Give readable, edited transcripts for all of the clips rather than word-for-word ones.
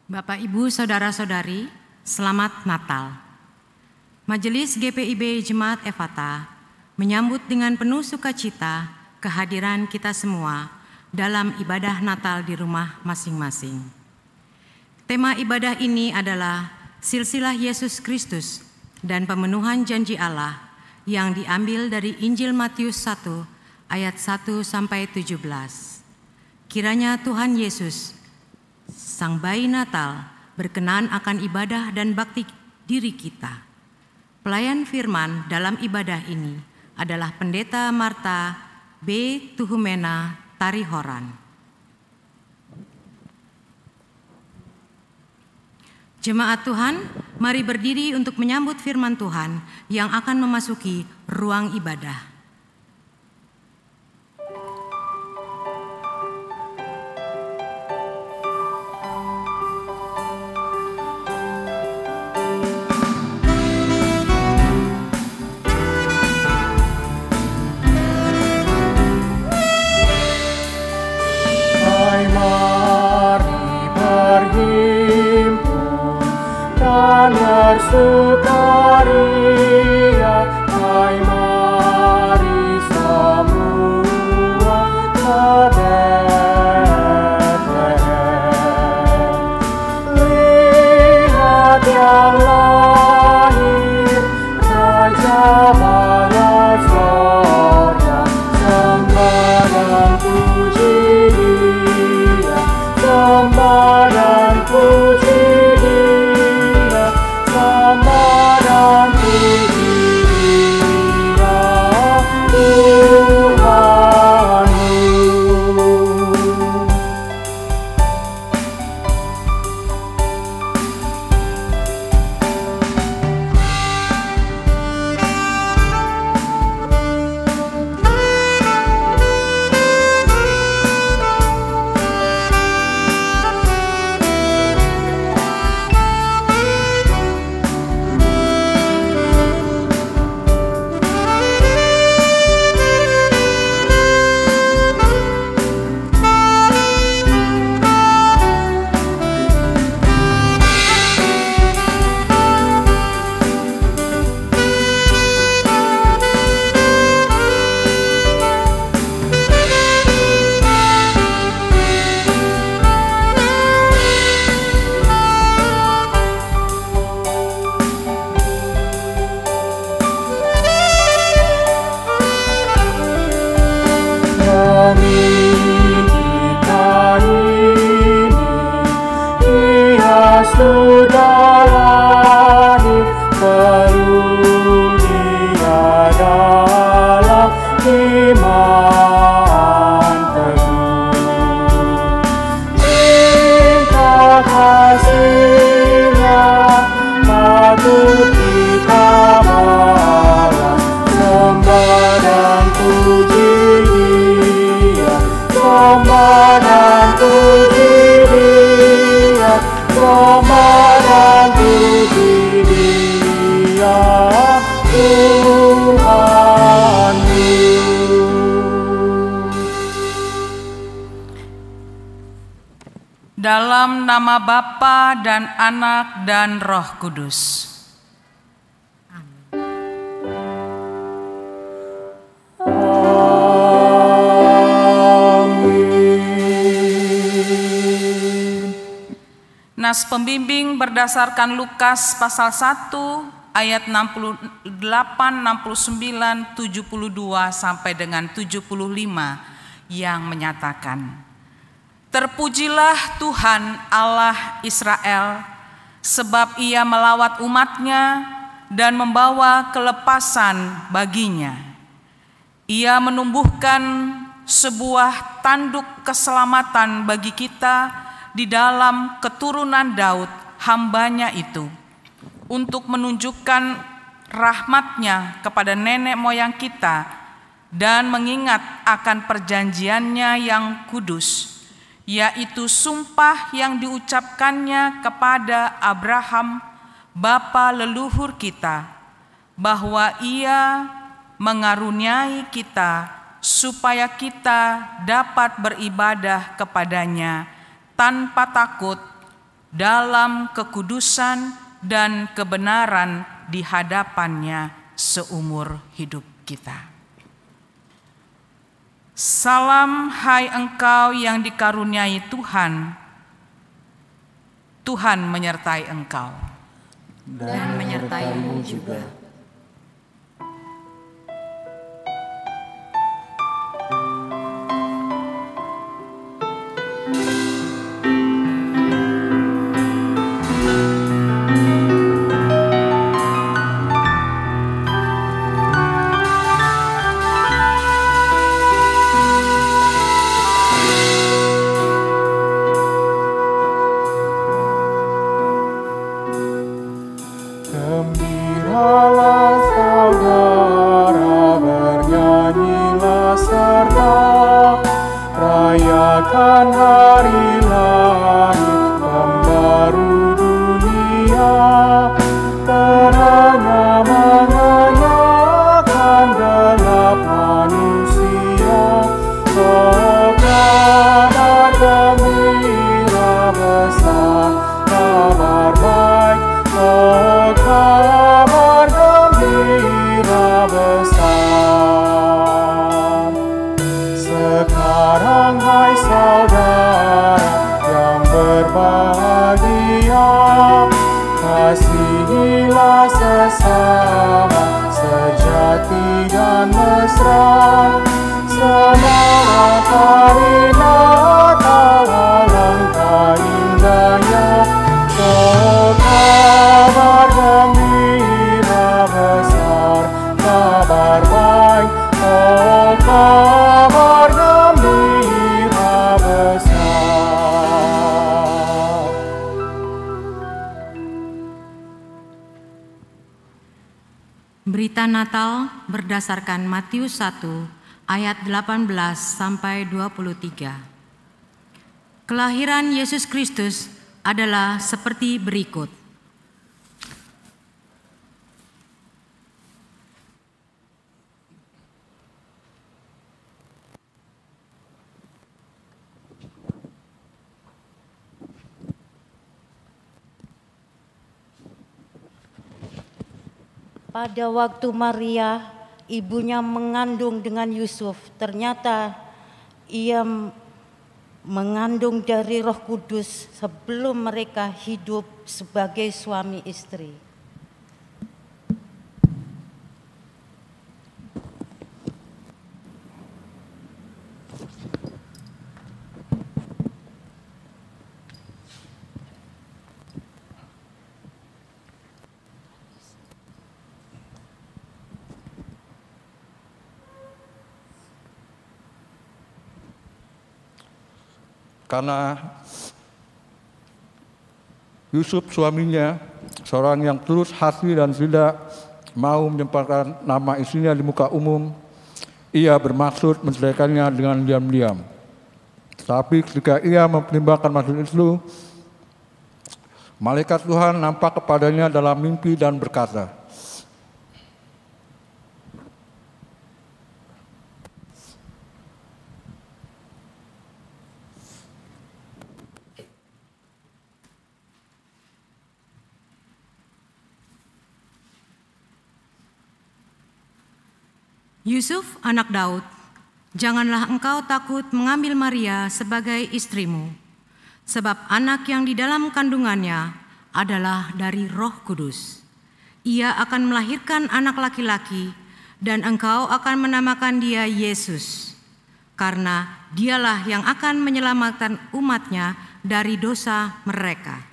Bapak, Ibu, Saudara-saudari, selamat Natal. Majelis GPIB Jemaat Efata menyambut dengan penuh sukacita kehadiran kita semua dalam ibadah Natal di rumah masing-masing. Tema ibadah ini adalah Silsilah Yesus Kristus dan pemenuhan janji Allah yang diambil dari Injil Matius 1 ayat 1-17. Kiranya Tuhan Yesus, Sang Bayi Natal, berkenan akan ibadah dan bakti diri kita. Pelayan firman dalam ibadah ini adalah Pendeta Marta B. Tuhumena Tarihoran. Jemaat Tuhan, mari berdiri untuk menyambut firman Tuhan yang akan memasuki ruang ibadah. Bersukaria, hai mari semua ke Betlehem. Lihat yang lahir, Raja Bala sorga, sembah dan puji Dia, sembah dan puji Dalam nama Bapa dan Anak dan Roh Kudus. Amin. Nas pembimbing berdasarkan Lukas pasal 1 ayat 68, 69, 72 sampai dengan 75 yang menyatakan, Terpujilah Tuhan Allah Israel, sebab Ia melawat umat-Nya dan membawa kelepasan baginya. Ia menumbuhkan sebuah tanduk keselamatan bagi kita di dalam keturunan Daud, hamba-Nya itu, untuk menunjukkan rahmat-Nya kepada nenek moyang kita dan mengingat akan perjanjian-Nya yang kudus, yaitu sumpah yang diucapkannya kepada Abraham, bapa leluhur kita, bahwa Ia mengaruniai kita supaya kita dapat beribadah kepadanya tanpa takut dalam kekudusan dan kebenaran di hadapannya seumur hidup kita. Salam hai engkau yang dikaruniai Tuhan. Tuhan menyertai engkau. Dan menyertaimu juga. Gembiralah saudara, bernyanyilah serta, rayakan hari lahir pembaru dunia. Terangnya mengenyakan gelap manusia. Oh, kabar gembira besar, kabar baik. Oh, kabar gembira besar. Sekarang hai saudara yang berbahagia, kasihilah sesama sejati dan mesra. Semangat hari Natal alangkah indahnya. Oh, kabar gembira besar, kabar baik. Oh, kabar gembira besar. Berita Natal berdasarkan Matius 1 ayat 18 sampai 23. Kelahiran Yesus Kristus adalah seperti berikut. Pada waktu Maria, ibunya mengandung dengan Yusuf, ternyata ia mengandung dari Roh Kudus sebelum mereka hidup sebagai suami istri. Karena Yusuf suaminya seorang yang tulus hati dan tidak mau menyebarkan nama istrinya di muka umum, ia bermaksud menceraikannya dengan diam-diam. Tapi ketika ia mempertimbangkan maksud itu, malaikat Tuhan nampak kepadanya dalam mimpi dan berkata, Yusuf, anak Daud, janganlah engkau takut mengambil Maria sebagai istrimu, sebab anak yang di dalam kandungannya adalah dari Roh Kudus. Ia akan melahirkan anak laki-laki, dan engkau akan menamakan dia Yesus, karena dialah yang akan menyelamatkan umatnya dari dosa mereka.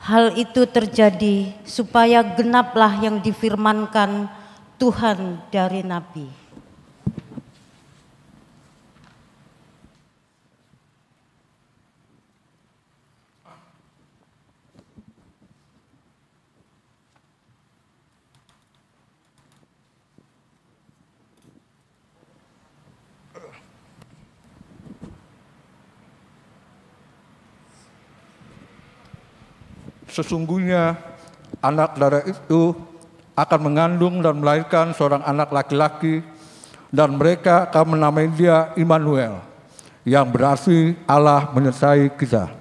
Hal itu terjadi supaya genaplah yang difirmankan Tuhan dari Nabi. Sesungguhnya anak darah itu akan mengandung dan melahirkan seorang anak laki-laki, dan mereka akan menamai dia Immanuel, yang berarti Allah menyertai kita.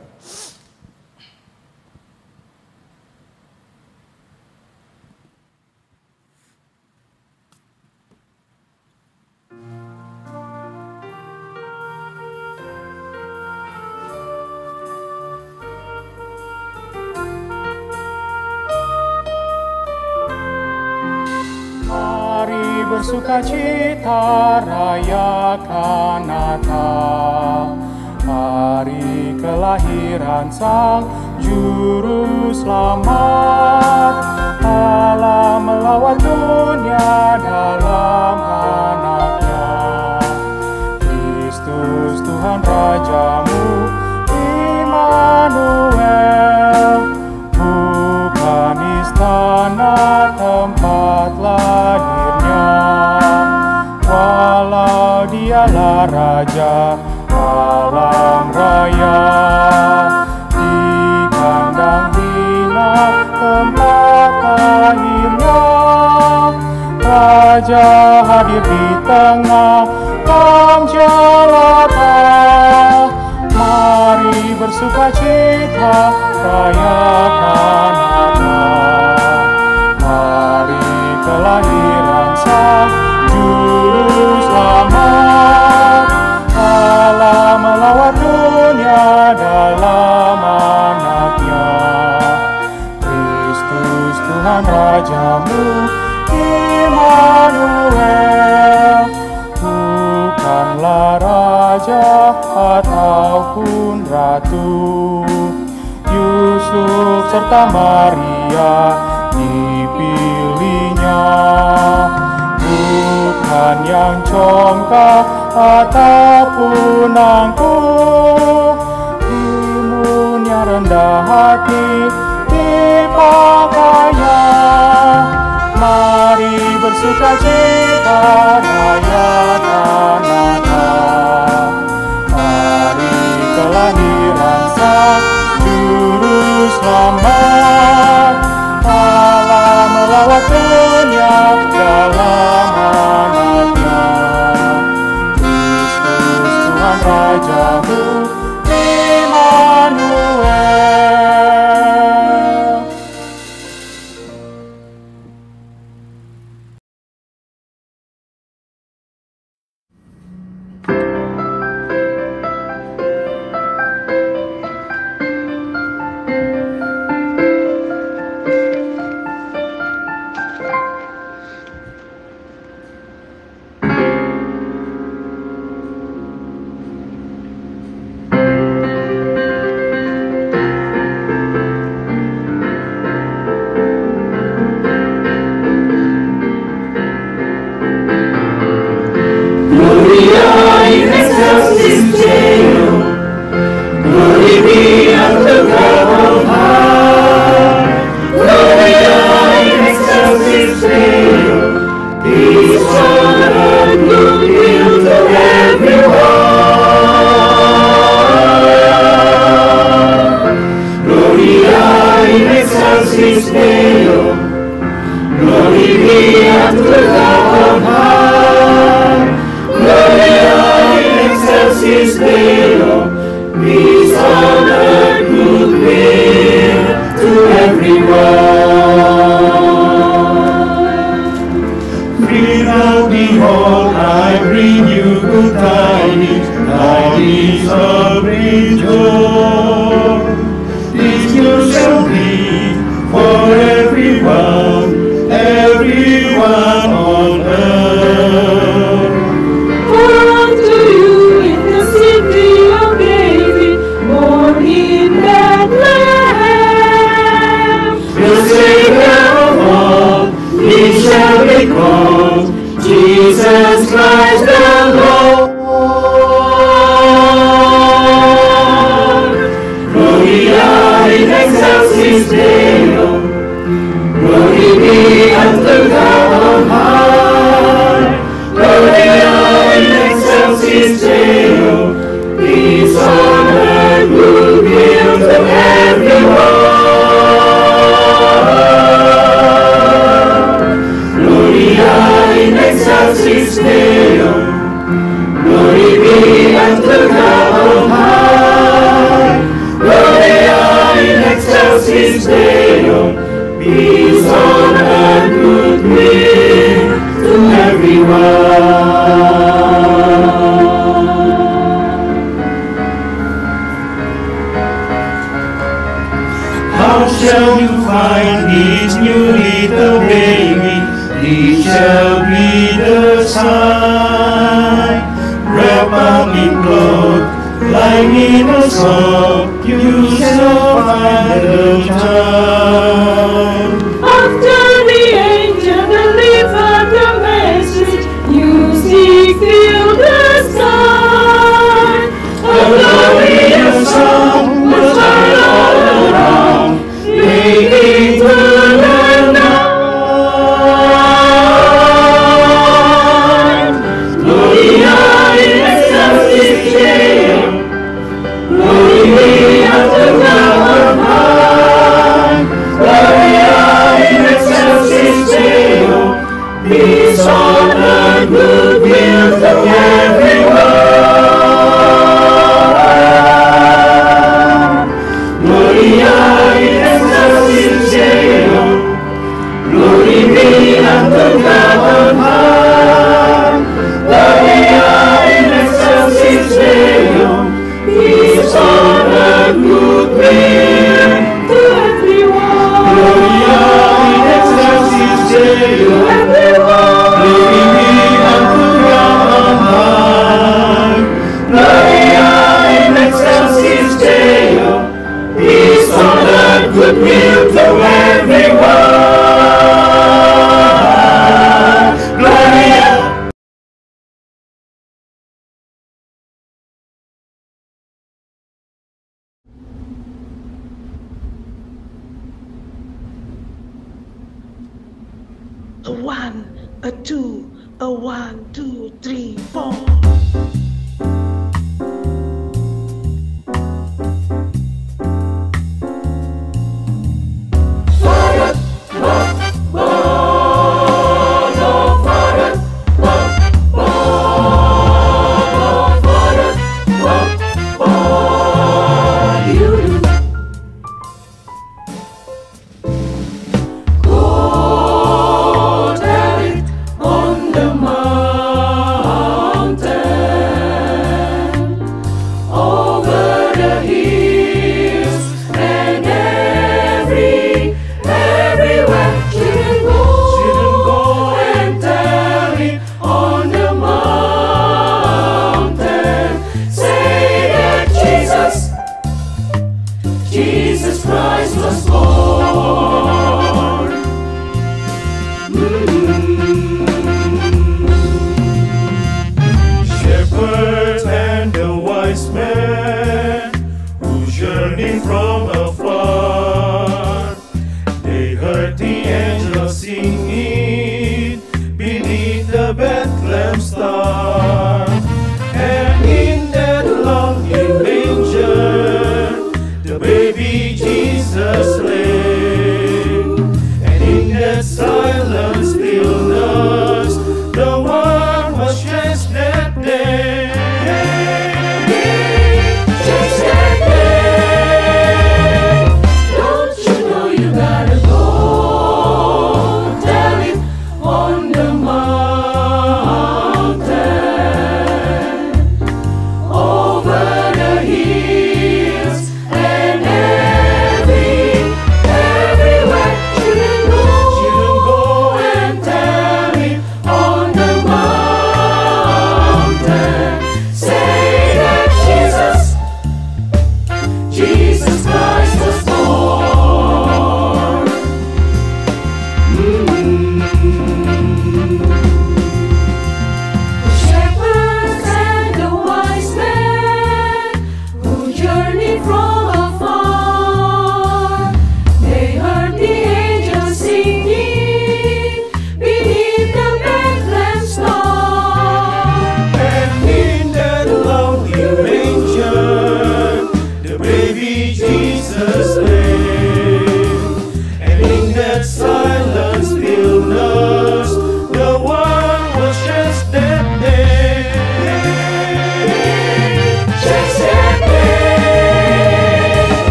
Bersukacita rayakan Natal, hari kelahiran Sang Juru Selamat. Allah melawat dunia dalam anaknya, Kristus Tuhan Rajamu, Immanuel. Bukan istana tempat lahirnya, walau dialah Raja alam raya. Di kandang bina tempat lahirnya, Raja hadir di tengah kaum jelata. Mari bersukacita rayakan Natal, hari kelahiran Sang Juru Selamat. Allah melawat dunia dalam anaknya, Kristus Tuhan Rajamu, Immanuel. Bukanlah raja ataupun ratu, Yusuf serta Maria dipilihnya. Bukan yang congkak ataupun angkuh, imunnya rendah hati dipakainya. Mari bersukacita rayakan Natal, hari kelahiran Sang Juru Selamat. Allah melawat dunia dalam anaknya, Kristus Tuhan Rajamu, Immanuel. Peace on earth, goodwill to everyone. Sanctis Deo, peace on earth, goodwill to everyone. How shall you find this new little baby? He shall be the sign, wrapped up in cloth, lying in a song. You shall find the time. After the angel delivered the message, music filled the sky. A glorious song was heard all around, making to the night. Gloria in excelsis Deo, glory be unto God on high. Gloria in excelsis Deo, peace on earth, goodwill to everyone. Gloria in excelsis Deo, glory be unto God on high. Gloria in excelsis Deo, peace on earth, goodwill to everyone. Gloria in excelsis Deo, Everyone. glory be unto God on high. Gloria in excelsis Deo, peace on earth, goodwill to everyone. Gloria. A 1, a 2, a 1, 2, 3, 4. Go tell it on the mountain.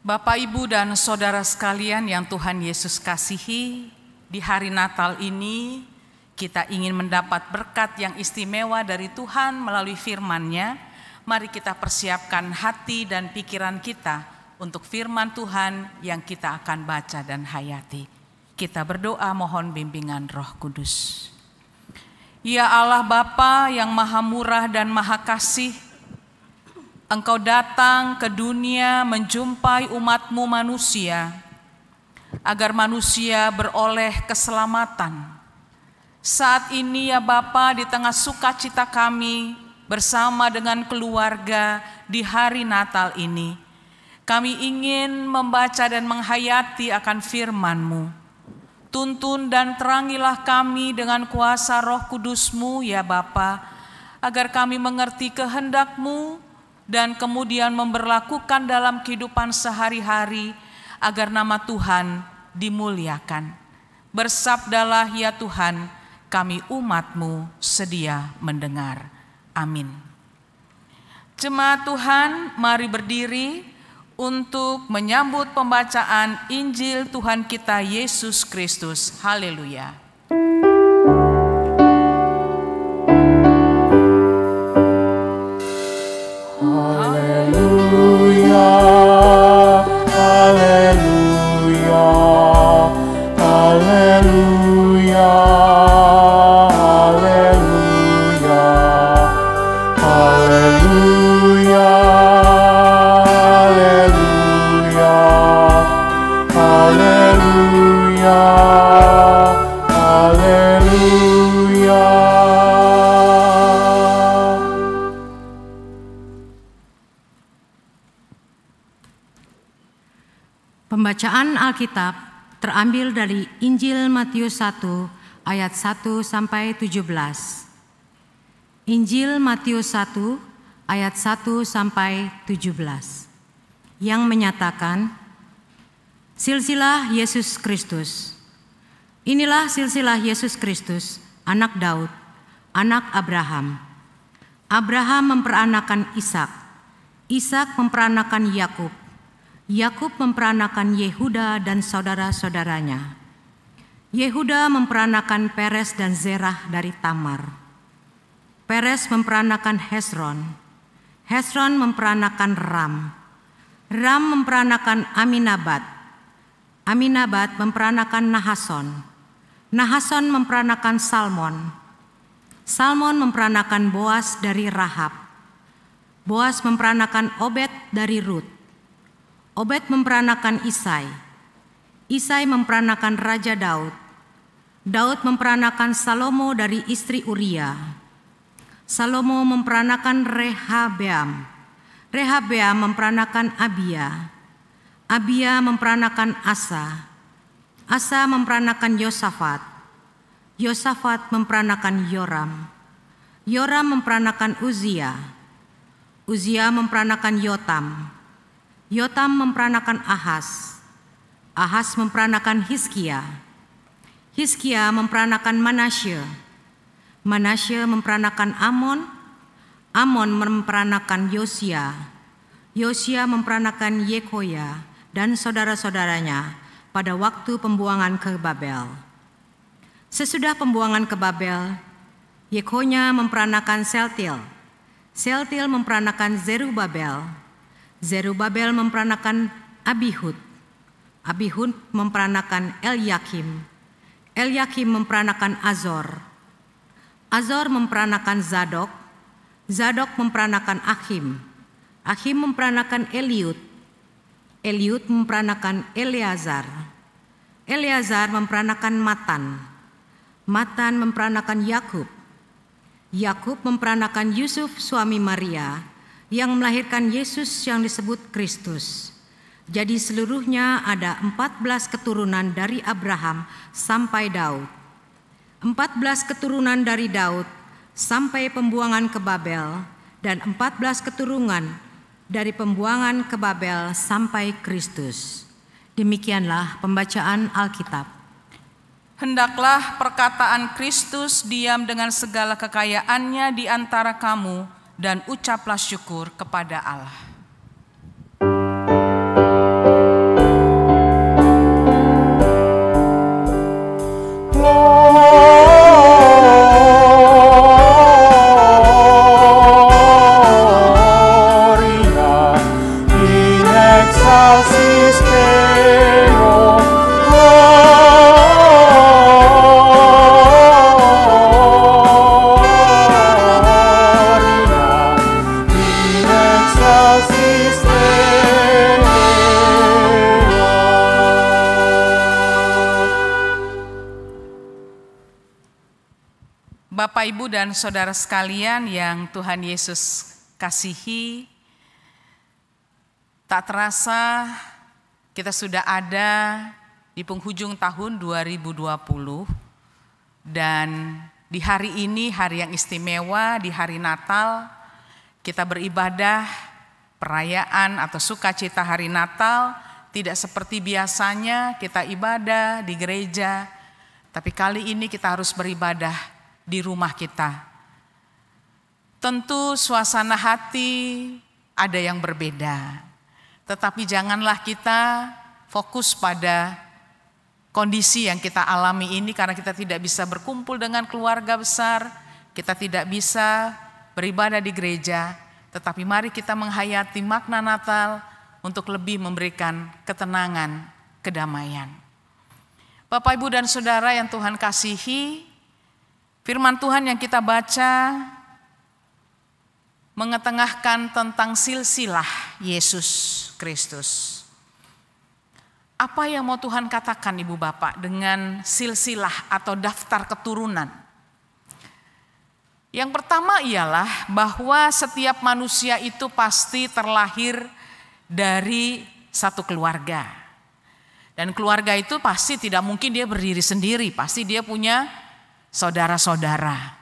Bapak, Ibu, dan saudara sekalian yang Tuhan Yesus kasihi, di hari Natal ini kita ingin mendapat berkat yang istimewa dari Tuhan melalui firman-Nya. Mari kita persiapkan hati dan pikiran kita untuk firman Tuhan yang kita akan baca dan hayati. Kita berdoa mohon bimbingan Roh Kudus. Ya Allah Bapa yang Maha Murah dan Maha Kasih, Engkau datang ke dunia menjumpai umat-Mu manusia, agar manusia beroleh keselamatan. Saat ini ya Bapa, di tengah sukacita kami bersama dengan keluarga di hari Natal ini, kami ingin membaca dan menghayati akan firman-Mu. Tuntun dan terangilah kami dengan kuasa Roh Kudus-Mu ya Bapa, agar kami mengerti kehendak-Mu dan kemudian memberlakukan dalam kehidupan sehari-hari agar nama Tuhan dimuliakan. Bersabdalah ya Tuhan, kami umat-Mu sedia mendengar. Amin. Jemaat Tuhan, mari berdiri untuk menyambut pembacaan Injil Tuhan kita Yesus Kristus. Haleluya. Haleluya, haleluya, haleluya, haleluya, haleluya, haleluya, haleluya, haleluya. Pembacaan Alkitab terambil dari Injil Matius 1 ayat 1 sampai 17. Injil Matius 1 ayat 1 sampai 17 yang menyatakan, silsilah Yesus Kristus. Inilah silsilah Yesus Kristus, anak Daud, anak Abraham. Abraham memperanakan Ishak, Ishak memperanakan Yakub, Yakub memperanakan Yehuda dan saudara-saudaranya. Yehuda memperanakan Peres dan Zerah dari Tamar. Peres memperanakan Hesron. Hesron memperanakan Ram. Ram memperanakan Aminabad. Aminabad memperanakan Nahason. Nahason memperanakan Salmon. Salmon memperanakan Boas dari Rahab. Boas memperanakan Obed dari Rut. Obed memperanakan Isai. Isai memperanakan Raja Daud. Daud memperanakan Salomo dari istri Uria. Salomo memperanakan Rehabeam. Rehabeam memperanakan Abia. Abia memperanakan Asa. Asa memperanakan Yosafat. Yosafat memperanakan Yoram. Yoram memperanakan Uzia. Uzia memperanakan Yotam. Yotam memperanakan Ahaz. Ahaz memperanakan Hizkia. Hizkia memperanakan Manasye. Manasye memperanakan Amon. Amon memperanakan Yosia. Yosia memperanakan Yekoya dan saudara-saudaranya pada waktu pembuangan ke Babel. Sesudah pembuangan ke Babel, Yekonya memperanakan Seltil. Seltil memperanakan Zerubabel. Zerubabel memperanakan Abihud. Abihud memperanakan Elyakim. Elyakim memperanakan Azor. Azor memperanakan Zadok. Zadok memperanakan Akhim. Akhim memperanakan Eliud. Eliud memperanakan Eleazar. Eleazar memperanakan Matan. Matan memperanakan Yakub. Yakub memperanakan Yusuf suami Maria yang melahirkan Yesus yang disebut Kristus. Jadi seluruhnya ada 14 keturunan dari Abraham sampai Daud. 14 keturunan dari Daud sampai pembuangan ke Babel, dan 14 keturunan dari pembuangan ke Babel sampai Kristus. Demikianlah pembacaan Alkitab. Hendaklah perkataan Kristus diam dengan segala kekayaannya di antara kamu, dan ucaplah syukur kepada Allah. Bapak, Ibu, dan saudara sekalian yang Tuhan Yesus kasihi, tak terasa kita sudah ada di penghujung tahun 2020 dan di hari ini, hari yang istimewa, di hari Natal, kita beribadah perayaan atau sukacita hari Natal tidak seperti biasanya kita ibadah di gereja, tapi kali ini kita harus beribadah di rumah kita. Tentu suasana hati ada yang berbeda, tetapi janganlah kita fokus pada kondisi yang kita alami ini karena kita tidak bisa berkumpul dengan keluarga besar, kita tidak bisa beribadah di gereja, tetapi mari kita menghayati makna Natal untuk lebih memberikan ketenangan, kedamaian. Bapak, Ibu, dan saudara yang Tuhan kasihi, firman Tuhan yang kita baca mengetengahkan tentang silsilah Yesus Kristus. Apa yang mau Tuhan katakan, Ibu Bapak, dengan silsilah atau daftar keturunan? Yang pertama ialah bahwa setiap manusia itu pasti terlahir dari satu keluarga. Dan keluarga itu pasti tidak mungkin dia berdiri sendiri, pasti dia punya saudara-saudara.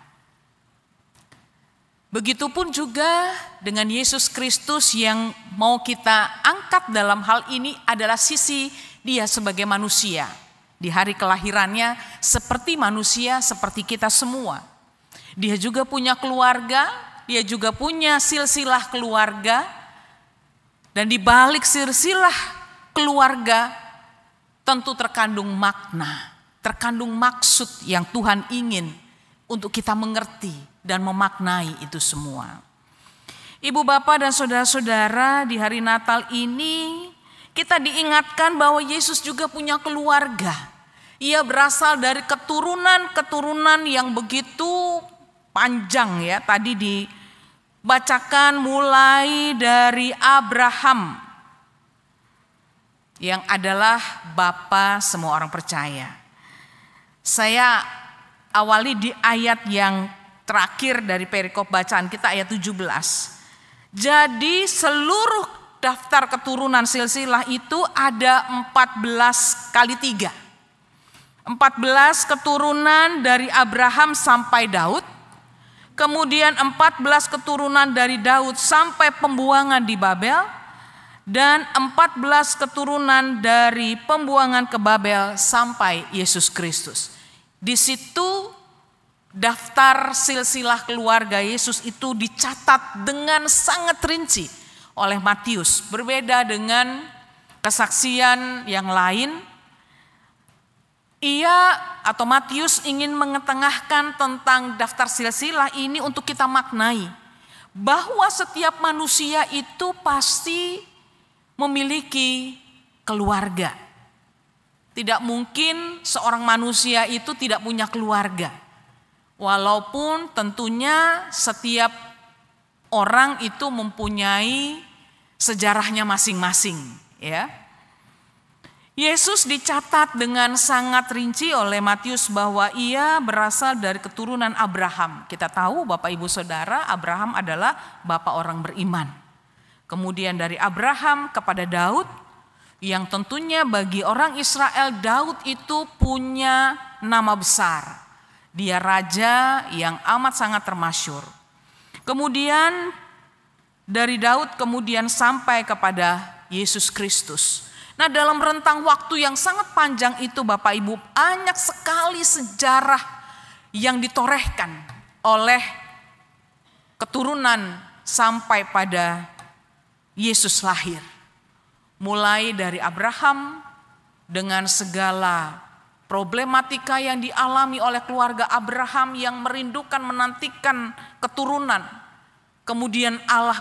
Begitupun juga dengan Yesus Kristus yang mau kita angkat dalam hal ini adalah sisi dia sebagai manusia. Di hari kelahirannya seperti manusia, seperti kita semua. Dia juga punya keluarga, dia juga punya silsilah keluarga. Dan di balik silsilah keluarga tentu terkandung makna, terkandung maksud yang Tuhan ingin untuk kita mengerti dan memaknai itu semua. Ibu, bapak, dan saudara-saudara, di hari Natal ini kita diingatkan bahwa Yesus juga punya keluarga. Ia berasal dari keturunan-keturunan yang begitu panjang ya. Tadi dibacakan mulai dari Abraham yang adalah bapa semua orang percaya. Saya awali di ayat yang terakhir dari perikop bacaan kita, ayat 17. Jadi seluruh daftar keturunan silsilah itu ada 14 kali 3. 14 keturunan dari Abraham sampai Daud. Kemudian 14 keturunan dari Daud sampai pembuangan di Babel. Dan 14 keturunan dari pembuangan ke Babel sampai Yesus Kristus. Di situ daftar silsilah keluarga Yesus itu dicatat dengan sangat rinci oleh Matius. Berbeda dengan kesaksian yang lain, ia atau Matius ingin mengetengahkan tentang daftar silsilah ini untuk kita maknai bahwa setiap manusia itu pasti memiliki keluarga. Tidak mungkin seorang manusia itu tidak punya keluarga. Walaupun tentunya setiap orang itu mempunyai sejarahnya masing-masing, ya. Yesus dicatat dengan sangat rinci oleh Matius bahwa ia berasal dari keturunan Abraham. Kita tahu Bapak Ibu Saudara, Abraham adalah bapak orang beriman. Kemudian dari Abraham kepada Daud, yang tentunya bagi orang Israel Daud itu punya nama besar. Dia raja yang amat sangat termasyhur. Kemudian dari Daud kemudian sampai kepada Yesus Kristus. Nah, dalam rentang waktu yang sangat panjang itu Bapak Ibu, banyak sekali sejarah yang ditorehkan oleh keturunan sampai pada Yesus lahir. Mulai dari Abraham dengan segala problematika yang dialami oleh keluarga Abraham yang merindukan menantikan keturunan. Kemudian Allah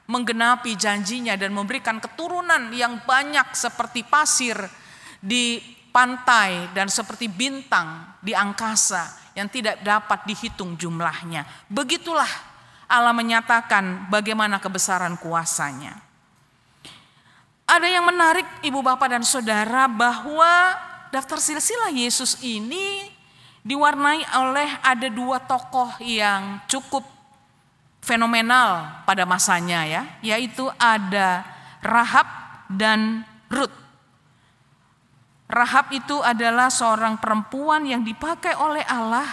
menggenapi janjinya dan memberikan keturunan yang banyak seperti pasir di pantai dan seperti bintang di angkasa yang tidak dapat dihitung jumlahnya. Begitulah Allah menyatakan bagaimana kebesaran kuasanya. Ada yang menarik Ibu Bapak dan Saudara bahwa daftar silsilah Yesus ini diwarnai oleh ada dua tokoh yang cukup fenomenal pada masanya ya, yaitu ada Rahab dan Rut. Rahab itu adalah seorang perempuan yang dipakai oleh Allah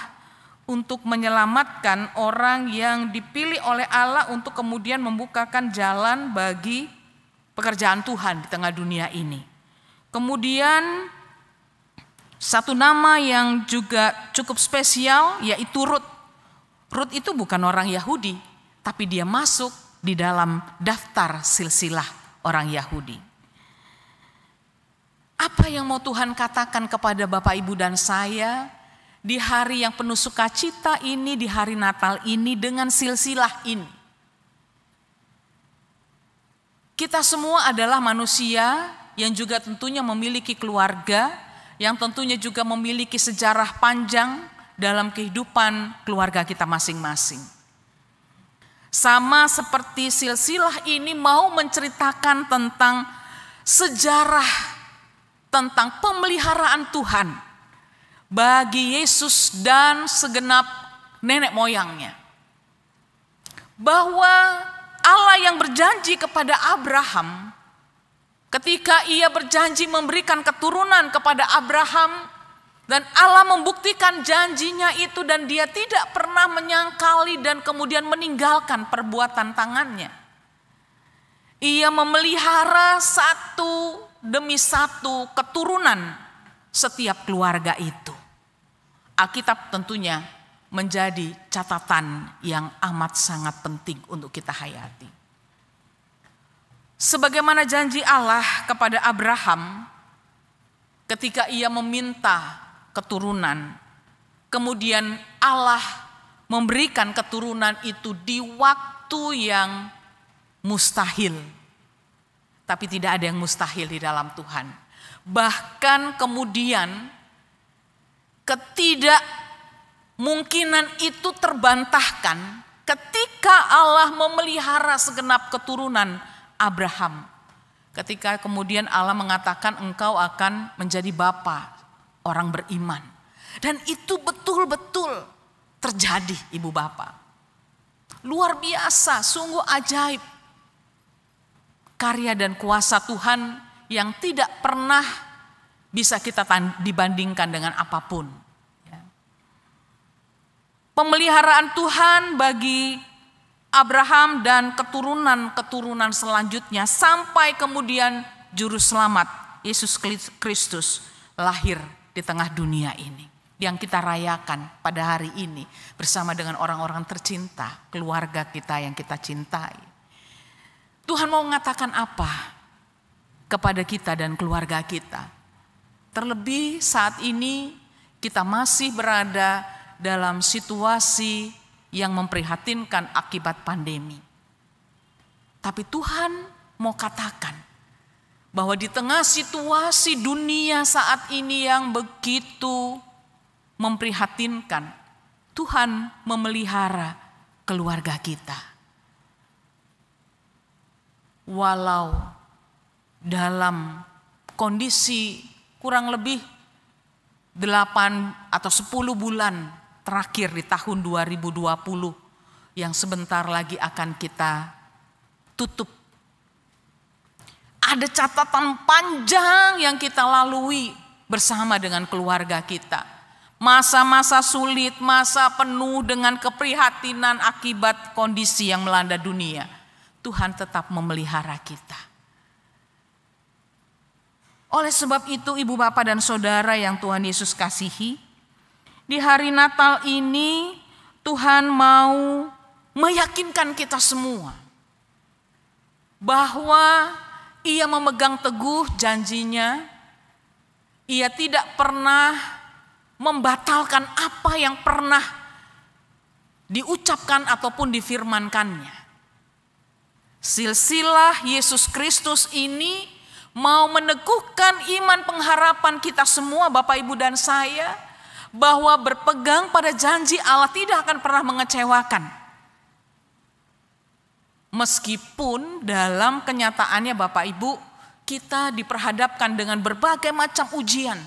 untuk menyelamatkan orang yang dipilih oleh Allah untuk kemudian membukakan jalan bagi pekerjaan Tuhan di tengah dunia ini. Kemudian satu nama yang juga cukup spesial yaitu Rut. Rut itu bukan orang Yahudi, tapi dia masuk di dalam daftar silsilah orang Yahudi. Apa yang mau Tuhan katakan kepada Bapak, Ibu, dan saya di hari yang penuh sukacita ini, di hari Natal ini dengan silsilah ini? Kita semua adalah manusia yang juga tentunya memiliki keluarga, yang tentunya juga memiliki sejarah panjang dalam kehidupan keluarga kita masing-masing. Sama seperti silsilah ini mau menceritakan tentang sejarah, tentang pemeliharaan Tuhan bagi Yesus dan segenap nenek moyangnya. Bahwa Allah yang berjanji kepada Abraham, ketika ia berjanji memberikan keturunan kepada Abraham, dan Allah membuktikan janjinya itu dan dia tidak pernah menyangkali dan kemudian meninggalkan perbuatan tangannya. Ia memelihara satu demi satu keturunan setiap keluarga itu. Alkitab tentunya menjadi catatan yang amat sangat penting untuk kita hayati. Sebagaimana janji Allah kepada Abraham ketika ia meminta keturunan, kemudian Allah memberikan keturunan itu di waktu yang mustahil. Tapi tidak ada yang mustahil di dalam Tuhan. Bahkan kemudian ketidakmungkinan itu terbantahkan ketika Allah memelihara segenap keturunan Abraham. Ketika kemudian Allah mengatakan engkau akan menjadi bapa orang beriman. Dan itu betul-betul terjadi, ibu bapak. Luar biasa, sungguh ajaib. Karya dan kuasa Tuhan yang tidak pernah bisa kita dibandingkan dengan apapun. Pemeliharaan Tuhan bagi Abraham dan keturunan-keturunan selanjutnya sampai kemudian juru selamat Yesus Kristus lahir di tengah dunia ini yang kita rayakan pada hari ini bersama dengan orang-orang tercinta, keluarga kita yang kita cintai. Tuhan mau mengatakan apa kepada kita dan keluarga kita? Terlebih saat ini kita masih berada dalam situasi yang memprihatinkan akibat pandemi. Tapi Tuhan mau katakan bahwa di tengah situasi dunia saat ini yang begitu memprihatinkan, Tuhan memelihara keluarga kita. Walau dalam kondisi kurang lebih 8 atau 10 bulan terakhir di tahun 2020 yang sebentar lagi akan kita tutup. Ada catatan panjang yang kita lalui bersama dengan keluarga kita. Masa-masa sulit, masa penuh dengan keprihatinan akibat kondisi yang melanda dunia. Tuhan tetap memelihara kita. Oleh sebab itu ibu bapak dan saudara yang Tuhan Yesus kasihi, di hari Natal ini Tuhan mau meyakinkan kita semua bahwa Ia memegang teguh janjinya. Ia tidak pernah membatalkan apa yang pernah diucapkan ataupun difirmankannya. Silsilah Yesus Kristus ini mau meneguhkan iman pengharapan kita semua, Bapak, Ibu, dan saya, bahwa berpegang pada janji Allah tidak akan pernah mengecewakan. Meskipun dalam kenyataannya Bapak Ibu kita diperhadapkan dengan berbagai macam ujian.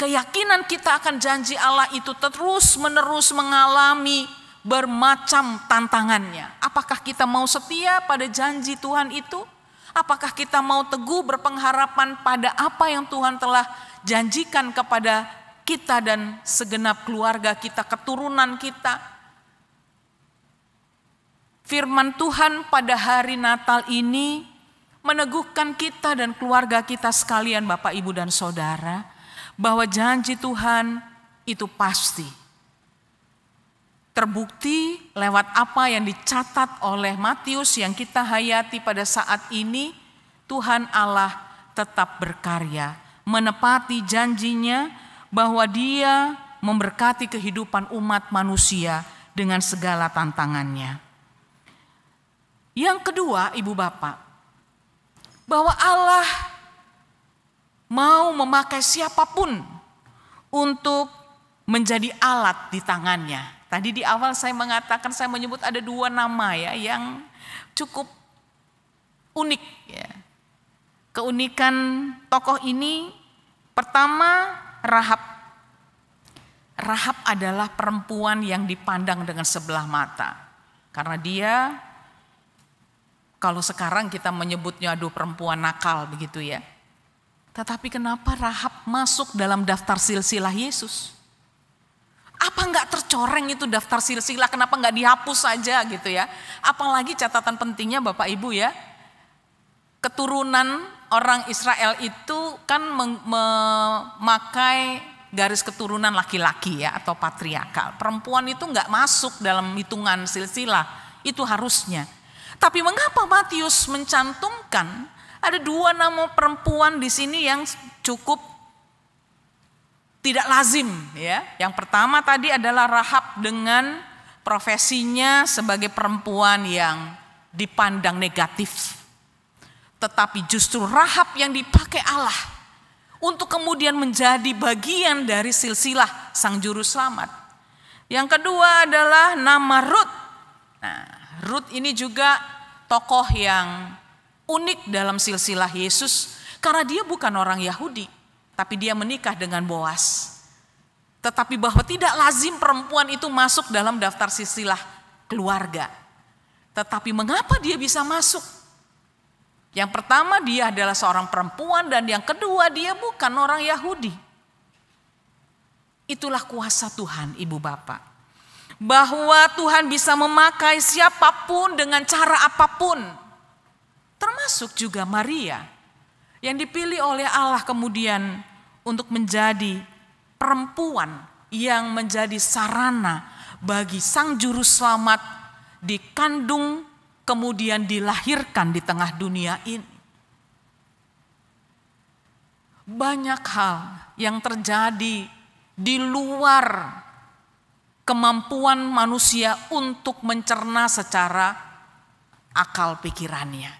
keyakinan kita akan janji Allah itu terus-menerus mengalami bermacam tantangannya. Apakah kita mau setia pada janji Tuhan itu? Apakah kita mau teguh berpengharapan pada apa yang Tuhan telah janjikan kepada kita dan segenap keluarga kita, keturunan kita? Firman Tuhan pada hari Natal ini meneguhkan kita dan keluarga kita sekalian, Bapak, Ibu, dan Saudara, bahwa janji Tuhan itu pasti. Terbukti lewat apa yang dicatat oleh Matius yang kita hayati pada saat ini, Tuhan Allah tetap berkarya, menepati janjinya bahwa Dia memberkati kehidupan umat manusia dengan segala tantangannya. Yang kedua, Ibu Bapak, bahwa Allah mau memakai siapapun untuk menjadi alat di tangannya. Tadi di awal saya mengatakan, saya menyebut ada 2 nama ya yang cukup unik ya. Keunikan tokoh ini, pertama Rahab. Rahab adalah perempuan yang dipandang dengan sebelah mata. Karena dia, kalau sekarang kita menyebutnya perempuan nakal begitu ya. Tetapi kenapa Rahab masuk dalam daftar silsilah Yesus? Apa enggak tercoreng itu daftar silsilah, kenapa enggak dihapus saja gitu ya. Apalagi catatan pentingnya Bapak Ibu ya, keturunan orang Israel itu kan memakai garis keturunan laki-laki ya, atau patriarkal. Perempuan itu enggak masuk dalam hitungan silsilah, itu harusnya. Tapi mengapa Matius mencantumkan ada 2 nama perempuan di sini yang cukup tidak lazim ya. Yang pertama tadi adalah Rahab dengan profesinya sebagai perempuan yang dipandang negatif. Tetapi justru Rahab yang dipakai Allah untuk kemudian menjadi bagian dari silsilah Sang Juru Selamat. Yang kedua adalah nama Rut. Nah, Rut ini juga tokoh yang unik dalam silsilah Yesus karena dia bukan orang Yahudi, tapi dia menikah dengan Boas. Tetapi bahwa tidak lazim perempuan itu masuk dalam daftar silsilah keluarga. Tetapi mengapa dia bisa masuk? Yang pertama, dia adalah seorang perempuan, dan yang kedua, dia bukan orang Yahudi. Itulah kuasa Tuhan, Ibu Bapak. Bahwa Tuhan bisa memakai siapapun dengan cara apapun. Termasuk juga Maria yang dipilih oleh Allah kemudian untuk menjadi perempuan yang menjadi sarana bagi Sang Juru Selamat dikandung kemudian dilahirkan di tengah dunia ini. Banyak hal yang terjadi di luar kemampuan manusia untuk mencerna secara akal pikirannya.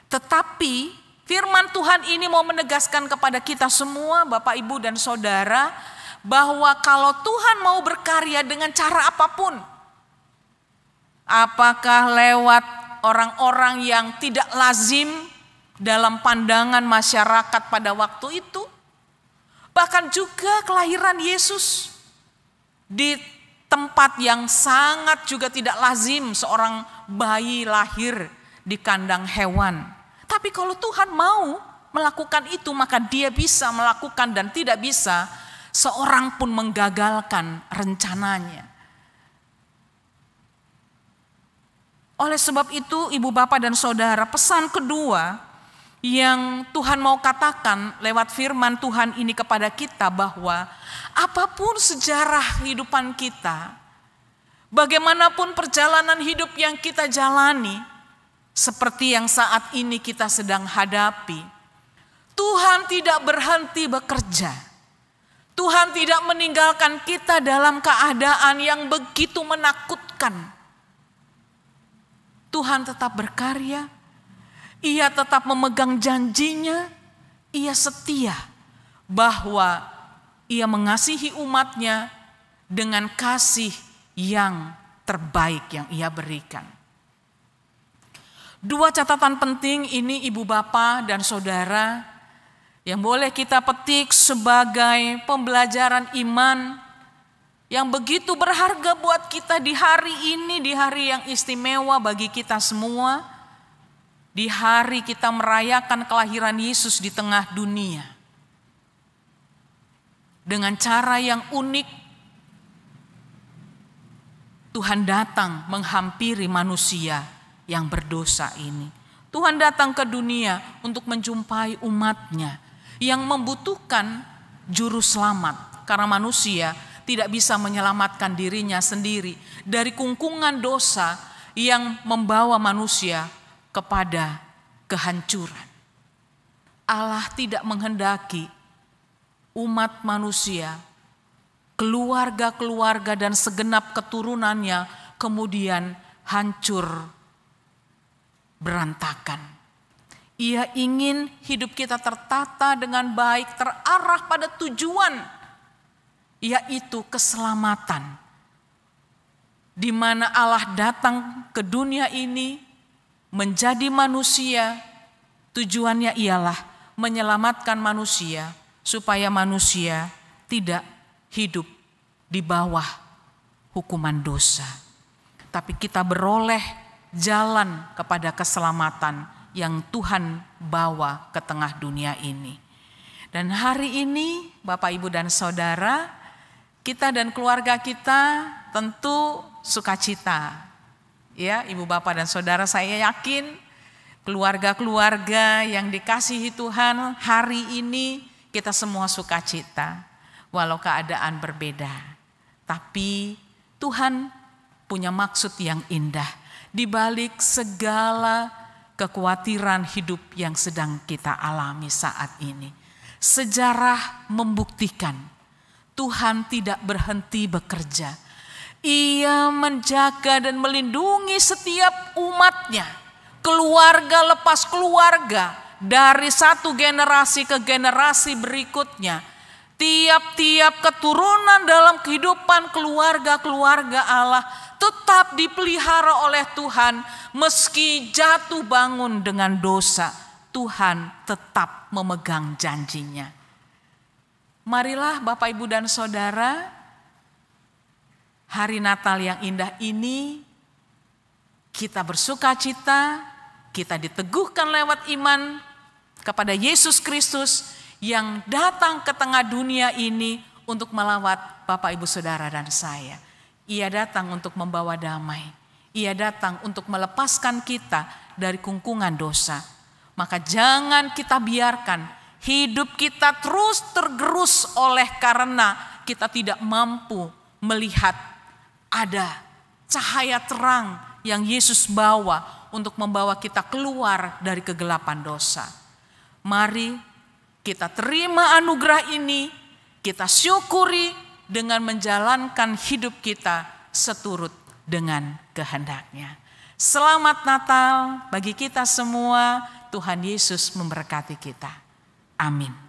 Tetapi firman Tuhan ini mau menegaskan kepada kita semua, Bapak, Ibu, dan Saudara, bahwa kalau Tuhan mau berkarya dengan cara apapun, apakah lewat orang-orang yang tidak lazim dalam pandangan masyarakat pada waktu itu, bahkan juga kelahiran Yesus di tempat yang sangat juga tidak lazim, seorang bayi lahir di kandang hewan. Tapi kalau Tuhan mau melakukan itu, maka Dia bisa melakukan, dan tidak bisa seorang pun menggagalkan rencananya. Oleh sebab itu, Ibu, Bapak, dan Saudara, pesan kedua yang Tuhan mau katakan lewat firman Tuhan ini kepada kita, bahwa apapun sejarah kehidupan kita, bagaimanapun perjalanan hidup yang kita jalani, seperti yang saat ini kita sedang hadapi, Tuhan tidak berhenti bekerja. Tuhan tidak meninggalkan kita dalam keadaan yang begitu menakutkan. Tuhan tetap berkarya, Ia tetap memegang janjinya, Ia setia bahwa Ia mengasihi umatnya dengan kasih yang terbaik yang Ia berikan. 2 catatan penting ini, Ibu, Bapak, dan Saudara, yang boleh kita petik sebagai pembelajaran iman yang begitu berharga buat kita di hari ini, di hari yang istimewa bagi kita semua, di hari kita merayakan kelahiran Yesus di tengah dunia. Dengan cara yang unik, Tuhan datang menghampiri manusia yang berdosa ini. Tuhan datang ke dunia untuk menjumpai umatnya yang membutuhkan juru selamat. Karena manusia tidak bisa menyelamatkan dirinya sendiri dari kungkungan dosa yang membawa manusia kepada kehancuran. Allah tidak menghendaki umat manusia, keluarga-keluarga dan segenap keturunannya kemudian hancur berantakan. Ia ingin hidup kita tertata dengan baik, terarah pada tujuan, yaitu keselamatan. Di mana Allah datang ke dunia ini menjadi manusia, tujuannya ialah menyelamatkan manusia supaya manusia tidak hidup di bawah hukuman dosa. Tapi kita beroleh jalan kepada keselamatan yang Tuhan bawa ke tengah dunia ini. Dan hari ini Bapak, Ibu, dan Saudara, kita dan keluarga kita tentu sukacita. Ya, Ibu, Bapak, dan Saudara, saya yakin keluarga-keluarga yang dikasihi Tuhan hari ini kita semua sukacita. Walau keadaan berbeda. Tapi Tuhan punya maksud yang indah di balik segala kekhawatiran hidup yang sedang kita alami saat ini. Sejarah membuktikan Tuhan tidak berhenti bekerja. Ia menjaga dan melindungi setiap umatnya, keluarga lepas keluarga, dari satu generasi ke generasi berikutnya. Tiap-tiap keturunan dalam kehidupan keluarga-keluarga Allah tetap dipelihara oleh Tuhan. Meski jatuh bangun dengan dosa, Tuhan tetap memegang janjinya. Marilah Bapak, Ibu, dan Saudara, hari Natal yang indah ini kita bersukacita, kita diteguhkan lewat iman kepada Yesus Kristus yang datang ke tengah dunia ini untuk melawat Bapak, Ibu, Saudara, dan saya. Ia datang untuk membawa damai. Ia datang untuk melepaskan kita dari kungkungan dosa. Maka jangan kita biarkan hidup kita terus tergerus oleh karena kita tidak mampu melihat ada cahaya terang yang Yesus bawa untuk membawa kita keluar dari kegelapan dosa. Mari kita terima anugerah ini, kita syukuri dengan menjalankan hidup kita seturut dengan kehendaknya. Selamat Natal bagi kita semua. Tuhan Yesus memberkati kita. Amin.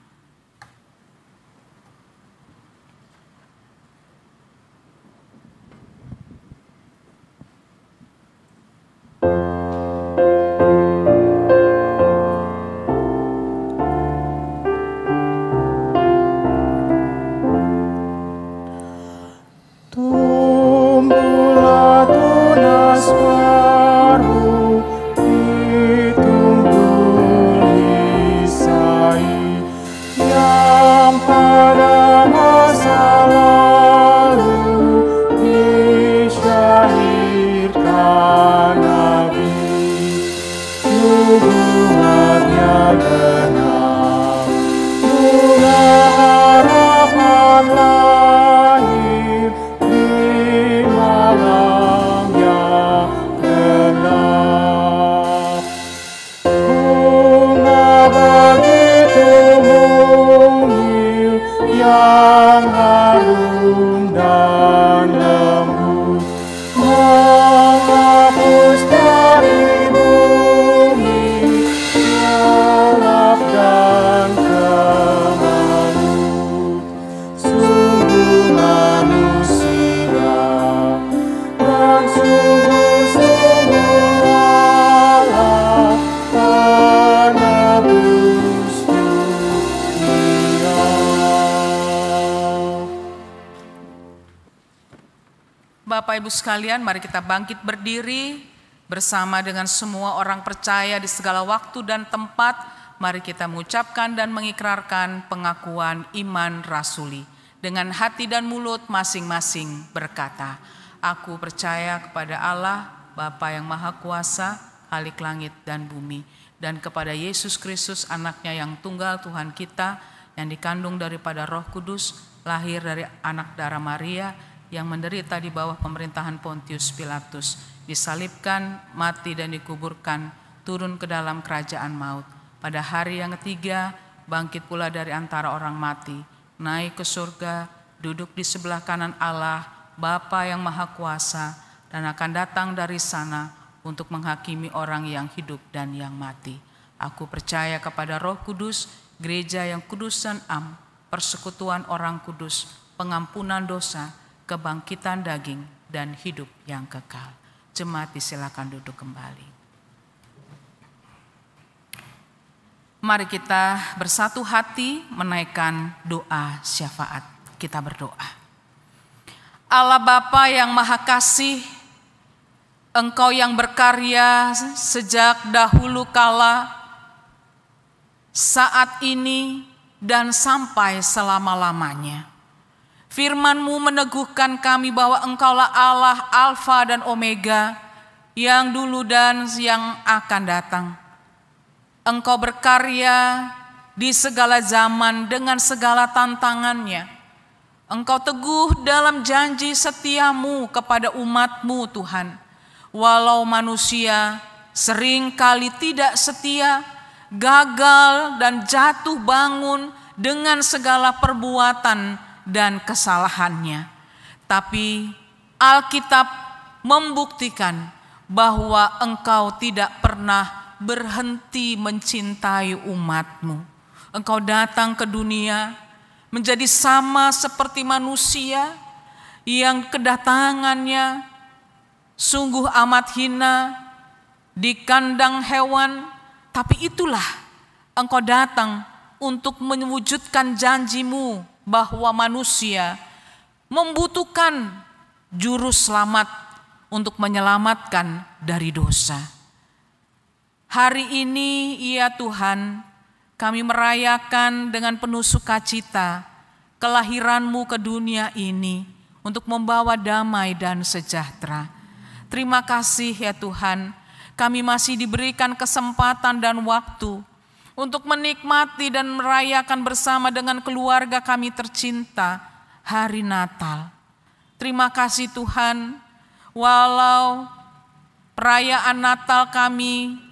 Bapak Ibu sekalian, mari kita bangkit berdiri bersama dengan semua orang percaya di segala waktu dan tempat. Mari kita mengucapkan dan mengikrarkan pengakuan iman rasuli. Dengan hati dan mulut masing-masing berkata, aku percaya kepada Allah, Bapa yang Maha Kuasa, Khalik langit dan bumi, dan kepada Yesus Kristus anaknya yang tunggal Tuhan kita, yang dikandung daripada Roh Kudus, lahir dari anak darah Maria, yang menderita di bawah pemerintahan Pontius Pilatus, disalibkan, mati dan dikuburkan, turun ke dalam kerajaan maut. Pada hari yang ketiga, bangkit pula dari antara orang mati, naik ke surga, duduk di sebelah kanan Allah, Bapa yang Maha Kuasa, dan akan datang dari sana untuk menghakimi orang yang hidup dan yang mati. Aku percaya kepada Roh Kudus, gereja yang kudus dan am, persekutuan orang kudus, pengampunan dosa, kebangkitan daging, dan hidup yang kekal. Jemaat disilakan duduk kembali. Mari kita bersatu hati menaikkan doa syafaat. Kita berdoa. Allah Bapa yang Maha Kasih, Engkau yang berkarya sejak dahulu kala, saat ini dan sampai selama-lamanya. Firman-Mu meneguhkan kami bahwa Engkaulah Allah Alfa dan Omega, yang dulu dan yang akan datang. Engkau berkarya di segala zaman dengan segala tantangannya. Engkau teguh dalam janji setiamu kepada umat-Mu Tuhan. Walau manusia sering kali tidak setia, gagal dan jatuh bangun dengan segala perbuatan dan kesalahannya. Tapi Alkitab membuktikan bahwa Engkau tidak pernah berhenti mencintai umat-Mu. Engkau datang ke dunia menjadi sama seperti manusia yang kedatangannya sungguh amat hina di kandang hewan, tapi itulah Engkau datang untuk mewujudkan janji-Mu bahwa manusia membutuhkan juru selamat untuk menyelamatkan dari dosa. Hari ini ya Tuhan, kami merayakan dengan penuh sukacita kelahiran-Mu ke dunia ini untuk membawa damai dan sejahtera. Terima kasih ya Tuhan, kami masih diberikan kesempatan dan waktu untuk menikmati dan merayakan bersama dengan keluarga kami tercinta hari Natal. Terima kasih Tuhan, walau perayaan Natal kami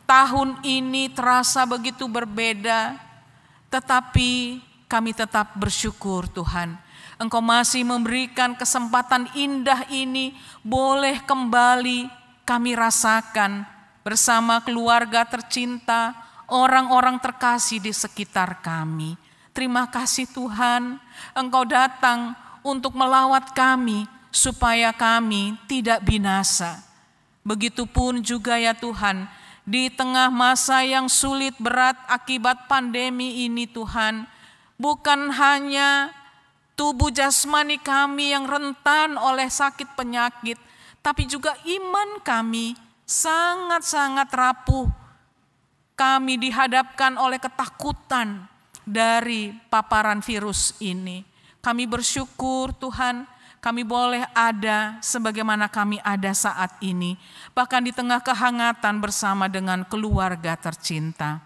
tahun ini terasa begitu berbeda, tetapi kami tetap bersyukur Tuhan. Engkau masih memberikan kesempatan indah ini boleh kembali kami rasakan bersama keluarga tercinta, orang-orang terkasih di sekitar kami. Terima kasih Tuhan, Engkau datang untuk melawat kami supaya kami tidak binasa. Begitupun juga ya Tuhan, di tengah masa yang sulit berat akibat pandemi ini Tuhan, bukan hanya tubuh jasmani kami yang rentan oleh sakit penyakit, tapi juga iman kami sangat-sangat rapuh. Kami dihadapkan oleh ketakutan dari paparan virus ini. Kami bersyukur Tuhan, kami boleh ada sebagaimana kami ada saat ini, bahkan di tengah kehangatan bersama dengan keluarga tercinta.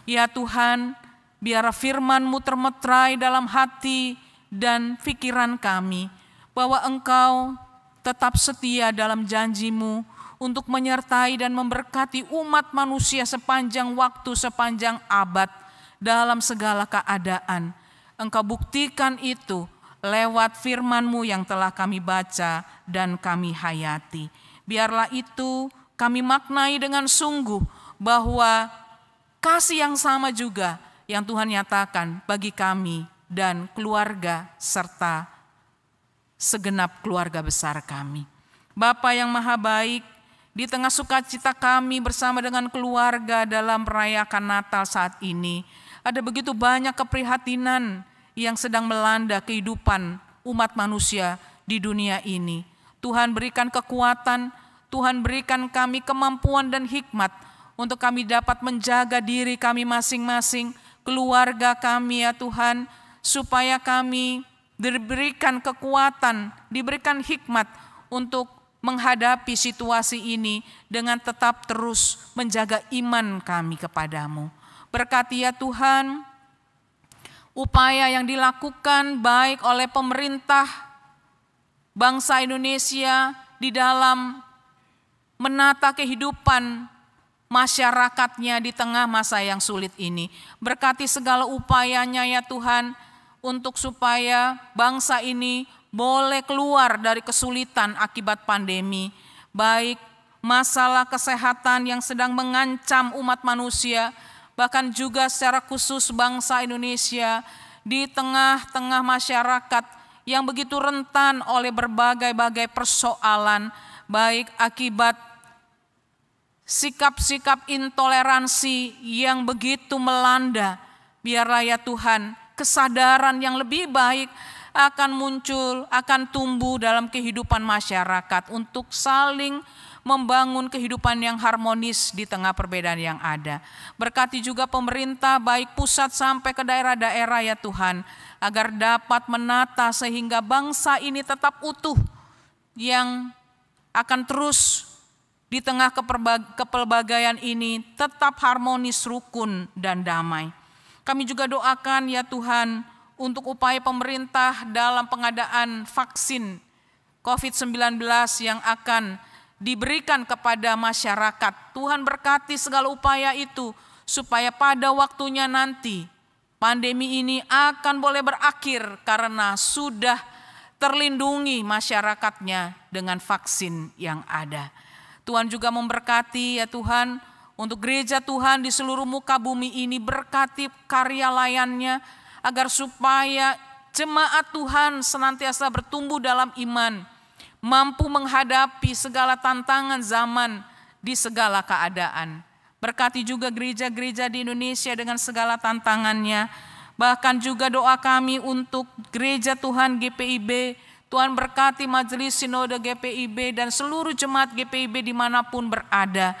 Ya Tuhan, biar firman-Mu termeterai dalam hati dan pikiran kami, bahwa Engkau tetap setia dalam janji-Mu untuk menyertai dan memberkati umat manusia sepanjang waktu, sepanjang abad, dalam segala keadaan. Engkau buktikan itu lewat firman-Mu yang telah kami baca dan kami hayati. Biarlah itu kami maknai dengan sungguh bahwa kasih yang sama juga yang Tuhan nyatakan bagi kami dan keluarga serta segenap keluarga besar kami. Bapa yang Maha Baik, di tengah sukacita kami bersama dengan keluarga dalam merayakan Natal saat ini, ada begitu banyak keprihatinan yang sedang melanda kehidupan umat manusia di dunia ini. Tuhan berikan kekuatan, Tuhan berikan kami kemampuan dan hikmat untuk kami dapat menjaga diri kami masing-masing, keluarga kami ya Tuhan, supaya kami diberikan kekuatan, diberikan hikmat untuk menghadapi situasi ini dengan tetap terus menjaga iman kami kepadamu. Berkati ya Tuhan, upaya yang dilakukan baik oleh pemerintah bangsa Indonesia di dalam menata kehidupan masyarakatnya di tengah masa yang sulit ini. Berkati segala upayanya ya Tuhan, untuk supaya bangsa ini boleh keluar dari kesulitan akibat pandemi, baik masalah kesehatan yang sedang mengancam umat manusia, bahkan juga secara khusus bangsa Indonesia di tengah-tengah masyarakat yang begitu rentan oleh berbagai-bagai persoalan, baik akibat sikap-sikap intoleransi yang begitu melanda. Biarlah ya Tuhan, kesadaran yang lebih baik akan muncul, akan tumbuh dalam kehidupan masyarakat untuk saling membangun kehidupan yang harmonis di tengah perbedaan yang ada. Berkati juga pemerintah baik pusat sampai ke daerah-daerah ya Tuhan, agar dapat menata sehingga bangsa ini tetap utuh, yang akan terus di tengah kepelbagaian ini tetap harmonis, rukun, dan damai. Kami juga doakan ya Tuhan untuk upaya pemerintah dalam pengadaan vaksin COVID-19 yang akan diberikan kepada masyarakat. Tuhan berkati segala upaya itu supaya pada waktunya nanti pandemi ini akan boleh berakhir karena sudah terlindungi masyarakatnya dengan vaksin yang ada. Tuhan juga memberkati ya Tuhan untuk gereja Tuhan di seluruh muka bumi ini, berkati karya layannya agar supaya jemaat Tuhan senantiasa bertumbuh dalam iman, mampu menghadapi segala tantangan zaman di segala keadaan. Berkati juga gereja-gereja di Indonesia dengan segala tantangannya, bahkan juga doa kami untuk gereja Tuhan GPIB. Tuhan berkati majelis sinode GPIB dan seluruh jemaat GPIB dimanapun berada.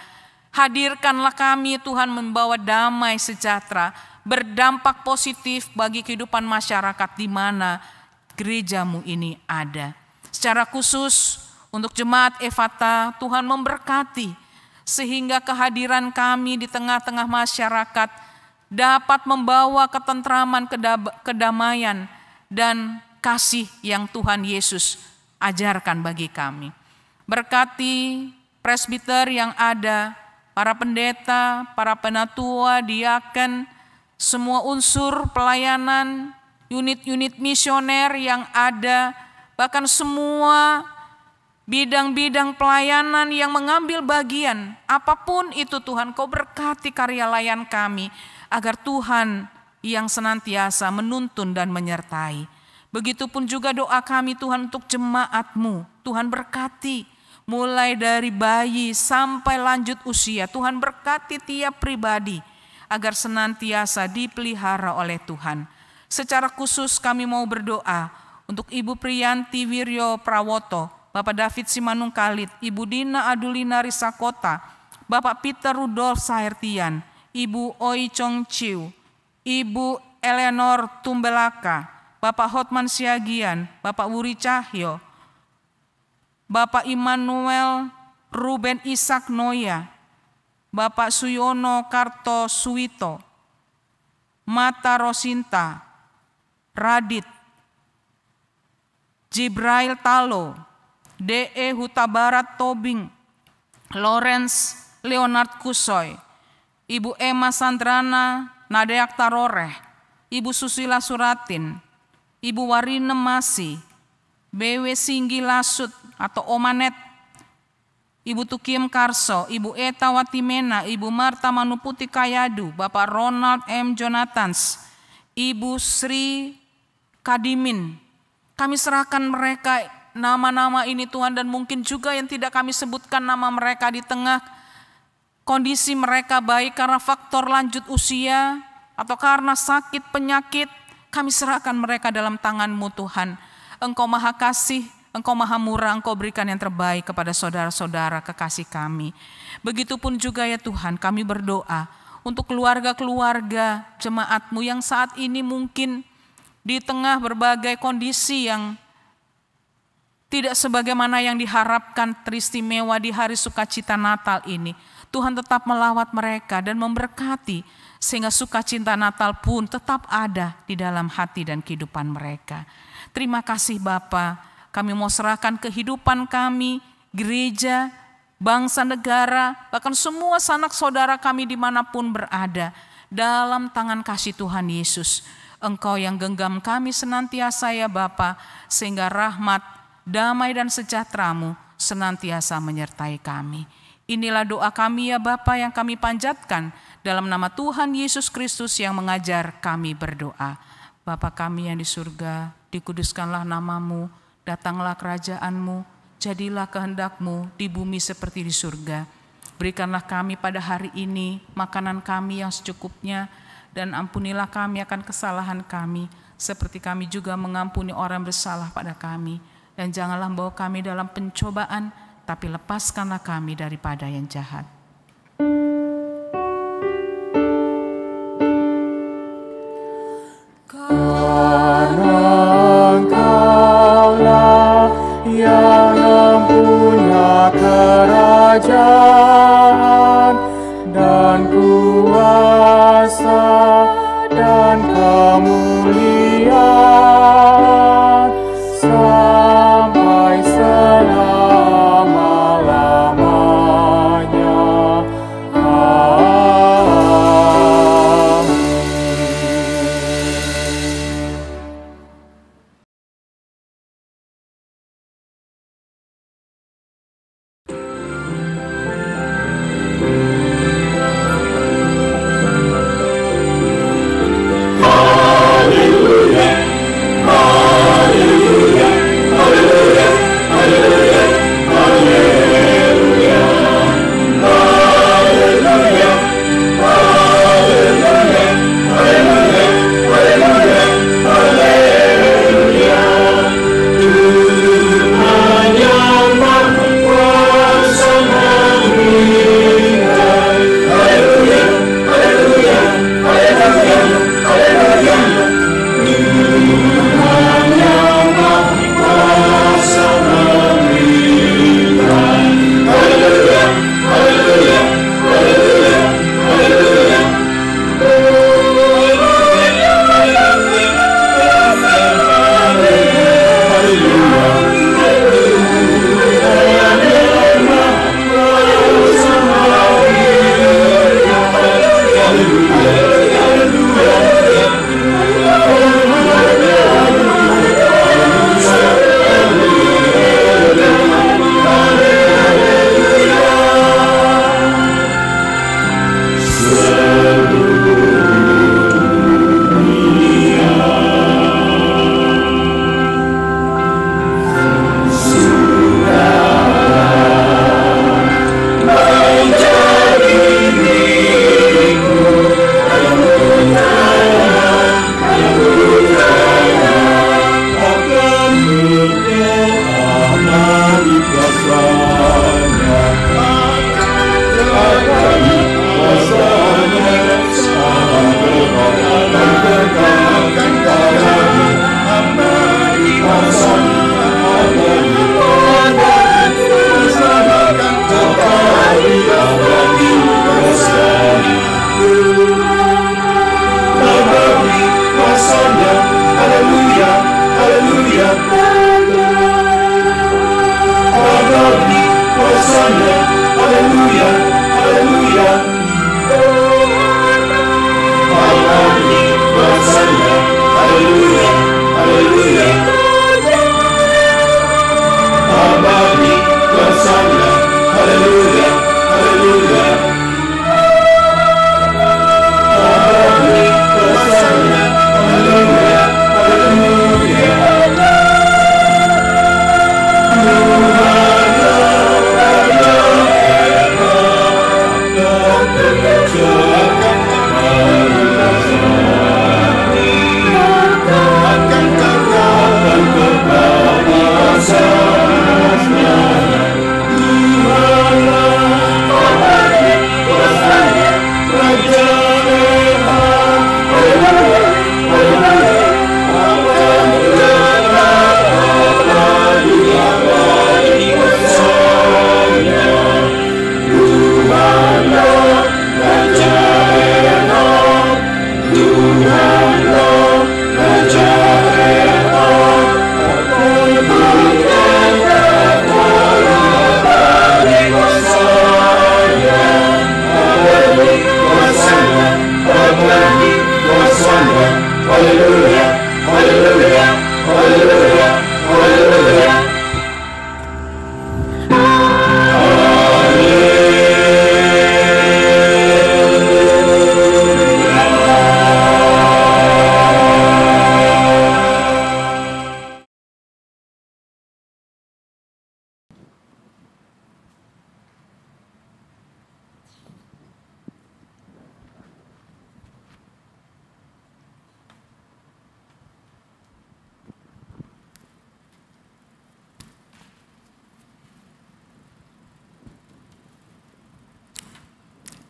Hadirkanlah kami Tuhan membawa damai sejahtera, berdampak positif bagi kehidupan masyarakat di mana gerejamu ini ada. Secara khusus untuk jemaat Efata, Tuhan memberkati sehingga kehadiran kami di tengah-tengah masyarakat dapat membawa ketentraman, kedamaian, dan kasih yang Tuhan Yesus ajarkan bagi kami. Berkati presbiter yang ada, para pendeta, para penatua, diaken, semua unsur pelayanan, unit-unit misioner yang ada, bahkan semua bidang-bidang pelayanan yang mengambil bagian, apapun itu Tuhan, Kau berkati karya layan kami, agar Tuhan yang senantiasa menuntun dan menyertai. Begitupun juga doa kami Tuhan untuk jemaat-Mu, Tuhan berkati mulai dari bayi sampai lanjut usia, Tuhan berkati tiap pribadi agar senantiasa dipelihara oleh Tuhan. Secara khusus kami mau berdoa untuk Ibu Priyanti Wiryo Prawoto, Bapak David Simanung Kalit, Ibu Dina Adulina Risakota, Bapak Peter Rudolf Sahertian, Ibu Oi Chong Chiu, Ibu Eleanor Tumbelaka, Bapak Hotman Siagian, Bapak Wuri Cahyo, Bapak Immanuel Ruben Ishak Noya, Bapak Suyono Karto Suwito, Mata Rosinta, Radit, Jibrail Talo, D.E. Huta Barat Tobing, Lawrence Leonard Kusoy, Ibu Emma Sandrana Nadeak Taroreh, Ibu Susila Suratin, Ibu Warinem Masi, BW Singgi Lasut atau Omanet, Ibu Tukiem Karso, Ibu Eta Watimena, Ibu Marta Manuputi Kayadu, Bapak Ronald M. Jonathans, Ibu Sri Kadimin. Kami serahkan mereka nama-nama ini Tuhan, dan mungkin juga yang tidak kami sebutkan nama mereka di tengah kondisi mereka baik karena faktor lanjut usia atau karena sakit penyakit. Kami serahkan mereka dalam tangan-Mu Tuhan. Engkau Maha Kasih, Engkau maha murah, Engkau berikan yang terbaik kepada saudara-saudara kekasih kami. Begitupun juga ya Tuhan, kami berdoa untuk keluarga-keluarga jemaat-Mu yang saat ini mungkin di tengah berbagai kondisi yang tidak sebagaimana yang diharapkan teristimewa di hari sukacita Natal ini. Tuhan tetap melawat mereka dan memberkati sehingga sukacita Natal pun tetap ada di dalam hati dan kehidupan mereka. Terima kasih Bapa, kami mau serahkan kehidupan kami, gereja, bangsa, negara, bahkan semua sanak saudara kami dimanapun berada dalam tangan kasih Tuhan Yesus. Engkau yang genggam kami senantiasa ya Bapa, sehingga rahmat, damai dan sejahtera-Mu senantiasa menyertai kami. Inilah doa kami ya Bapa yang kami panjatkan dalam nama Tuhan Yesus Kristus yang mengajar kami berdoa. Bapa kami yang di surga, dikuduskanlah nama-Mu, datanglah kerajaan-Mu, jadilah kehendak-Mu di bumi seperti di surga. Berikanlah kami pada hari ini makanan kami yang secukupnya, dan ampunilah kami akan kesalahan kami, seperti kami juga mengampuni orang bersalah pada kami. Dan janganlah membawa kami dalam pencobaan, tapi lepaskanlah kami daripada yang jahat. Karena Engkaulah yang mempunyai kerajaan dan kuasa dan kemuliaan sampai selama-lamanya. Amin.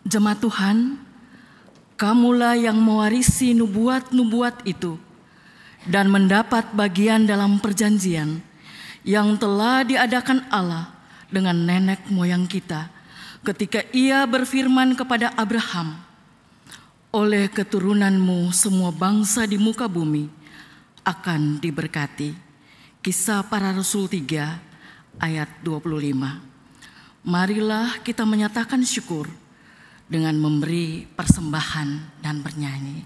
Jemaat Tuhan, kamulah yang mewarisi nubuat-nubuat itu dan mendapat bagian dalam perjanjian yang telah diadakan Allah dengan nenek moyang kita ketika Ia berfirman kepada Abraham, oleh keturunanmu semua bangsa di muka bumi akan diberkati. Kisah Para Rasul 3 ayat 25. Marilah kita menyatakan syukur dengan memberi persembahan dan bernyanyi.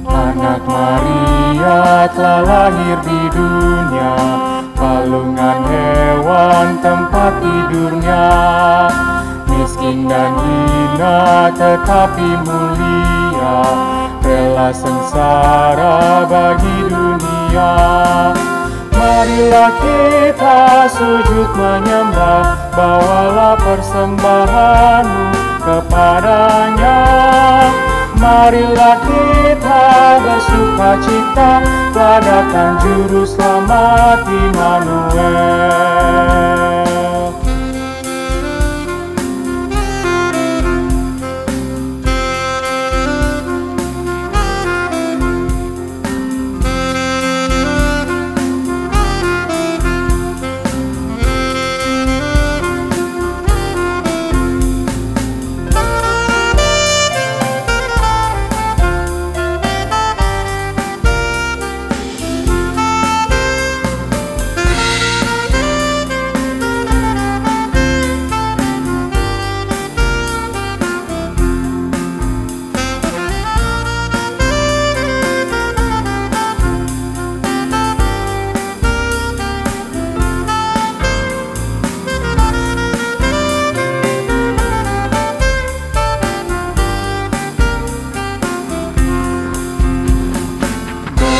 Anak Maria telah lahir di dunia, palungan hewan tempat tidurnya. Miskin dan hina tetapi mulia, rela sengsara bagi dunia. Marilah kita sujud menyembah, bawalah persembahanmu kepadanya. Marilah kita bersukacita, padahkan Juru Selamat Immanuel.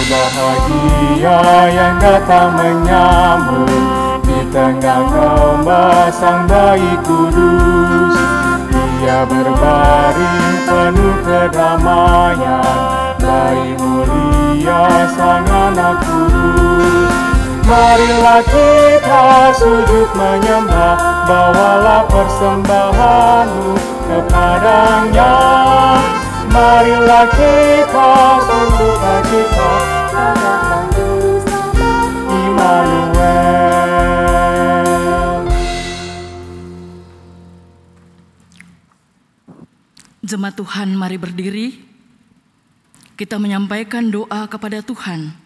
Bahagia yang datang menyambut di tengah gembala sang bayi kudus. Ia berbaring penuh kedamaian, bayi mulia sang anak kudus. Marilah kita sujud menyembah, bawalah persembahanmu kepadanya. Marilah kita bersukacita, padahkan Juru Selamat Immanuel. Jemaat Tuhan, mari berdiri. Kita menyampaikan doa kepada Tuhan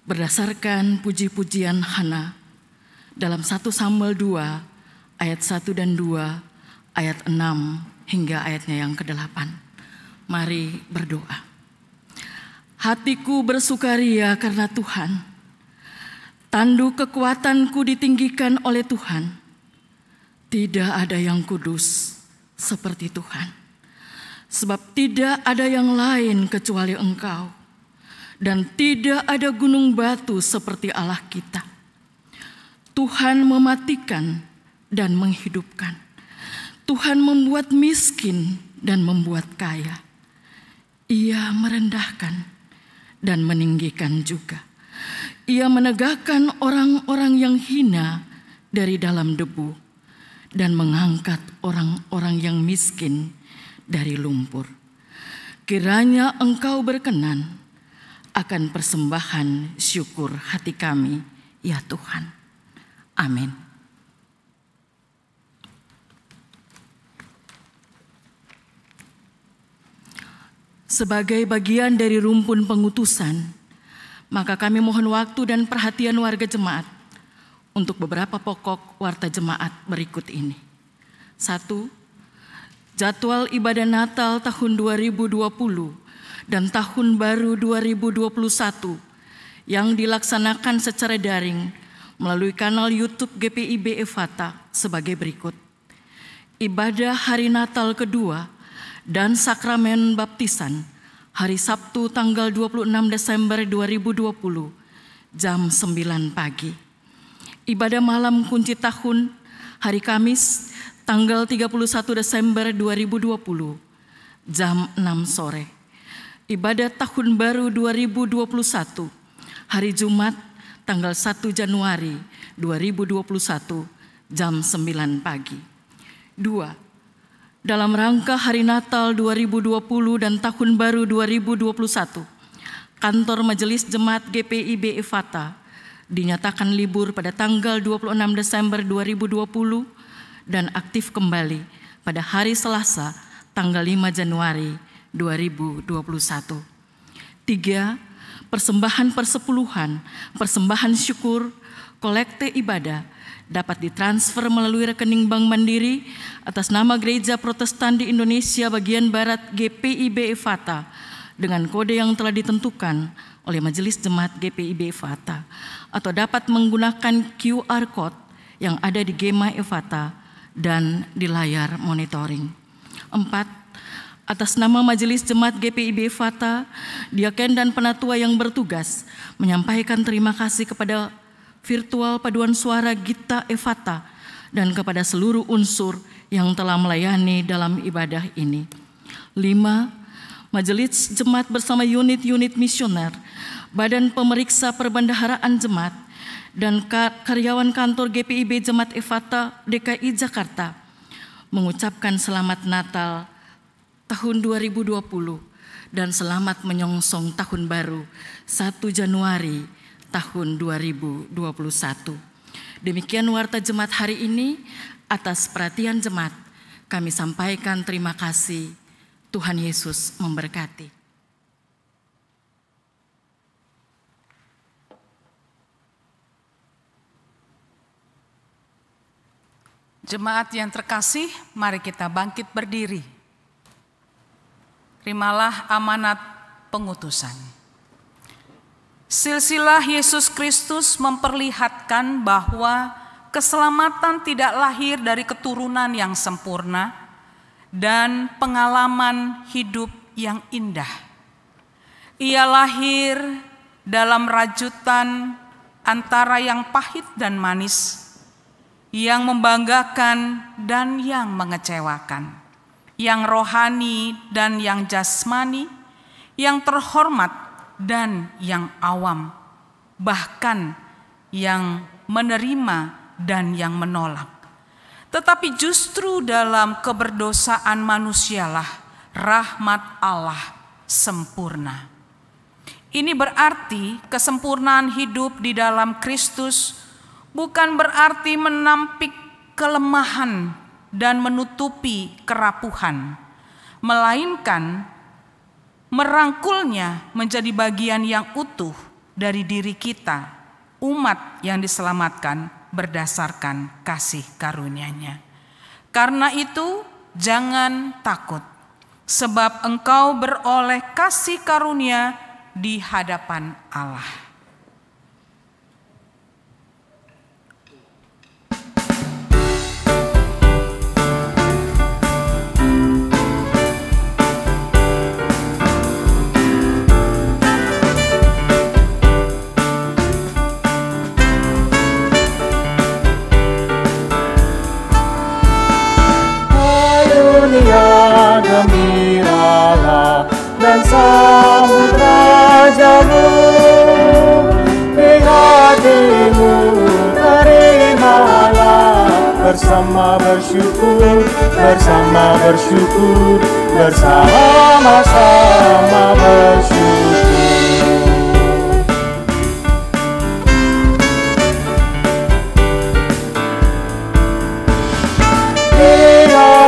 berdasarkan puji-pujian Hana dalam 1 Samuel 2 ayat 1 dan 2, ayat 6 hingga ayatnya yang ke-8. Mari berdoa. Hatiku bersukaria karena Tuhan. Tanduk kekuatanku ditinggikan oleh Tuhan. Tidak ada yang kudus seperti Tuhan. Sebab tidak ada yang lain kecuali Engkau. Dan tidak ada gunung batu seperti Allah kita. Tuhan mematikan dan menghidupkan. Tuhan membuat miskin dan membuat kaya. Ia merendahkan dan meninggikan juga. Ia menegakkan orang-orang yang hina dari dalam debu dan mengangkat orang-orang yang miskin dari lumpur. Kiranya Engkau berkenan akan persembahan syukur hati kami, ya Tuhan. Amin. Sebagai bagian dari rumpun pengutusan, maka kami mohon waktu dan perhatian warga jemaat untuk beberapa pokok warta jemaat berikut ini. 1. Jadwal ibadah Natal tahun 2020 dan Tahun Baru 2021 yang dilaksanakan secara daring melalui kanal YouTube GPIB Ephatha sebagai berikut. Ibadah hari Natal kedua dan sakramen baptisan hari Sabtu tanggal 26 Desember 2020 jam 9 pagi. Ibadah malam kunci tahun hari Kamis, tanggal 31 Desember 2020, jam 6 sore. Ibadah Tahun Baru 2021, hari Jumat, tanggal 1 Januari 2021, jam 9 pagi. 2. Dalam rangka Hari Natal 2020 dan Tahun Baru 2021, Kantor Majelis Jemaat GPIB Ephatha dinyatakan libur pada tanggal 26 Desember 2020 dan aktif kembali pada hari Selasa, tanggal 5 Januari 2021. 3. Persembahan persepuluhan, persembahan syukur, kolekte ibadah dapat ditransfer melalui rekening Bank Mandiri atas nama Gereja Protestan di Indonesia bagian Barat GPIB Ephatha dengan kode yang telah ditentukan oleh Majelis Jemaat GPIB Ephatha, atau dapat menggunakan QR Code yang ada di Gema Ephatha dan di layar monitoring. 4. Atas nama Majelis Jemaat GPIB Ephatha, diaken dan penatua yang bertugas menyampaikan terima kasih kepada Virtual Paduan Suara Gita Ephatha dan kepada seluruh unsur yang telah melayani dalam ibadah ini. 5. Majelis Jemaat bersama unit-unit misioner, Badan Pemeriksa Perbendaharaan Jemaat, dan karyawan kantor GPIB Jemaat Ephatha DKI Jakarta mengucapkan selamat Natal tahun 2020 dan selamat menyongsong tahun baru 1 Januari tahun 2021. Demikian warta jemaat hari ini. Atas perhatian jemaat, kami sampaikan terima kasih. Tuhan Yesus memberkati. Jemaat yang terkasih, mari kita bangkit berdiri. Terimalah amanat pengutusan. Silsilah Yesus Kristus memperlihatkan bahwa keselamatan tidak lahir dari keturunan yang sempurna dan pengalaman hidup yang indah. Ia lahir dalam rajutan antara yang pahit dan manis, yang membanggakan dan yang mengecewakan, yang rohani dan yang jasmani, yang terhormat dan yang awam, bahkan yang menerima dan yang menolak. Tetapi justru dalam keberdosaan manusialah rahmat Allah sempurna. Ini berarti kesempurnaan hidup di dalam Kristus bukan berarti menampik kelemahan dan menutupi kerapuhan, melainkan merangkulnya menjadi bagian yang utuh dari diri kita, umat yang diselamatkan berdasarkan kasih karunia-Nya. Karena itu, jangan takut, sebab engkau beroleh kasih karunia di hadapan Allah. Gembiralah dan sambut Rajamu, di hatimu terimalah bersama bersyukur, bersama-sama bersyukur.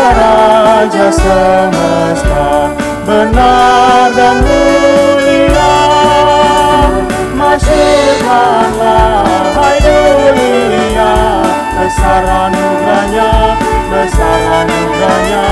Raja semesta benar dan mulia, masyurkanlah hai dunia, besar anugerahnya, besar anugerahnya.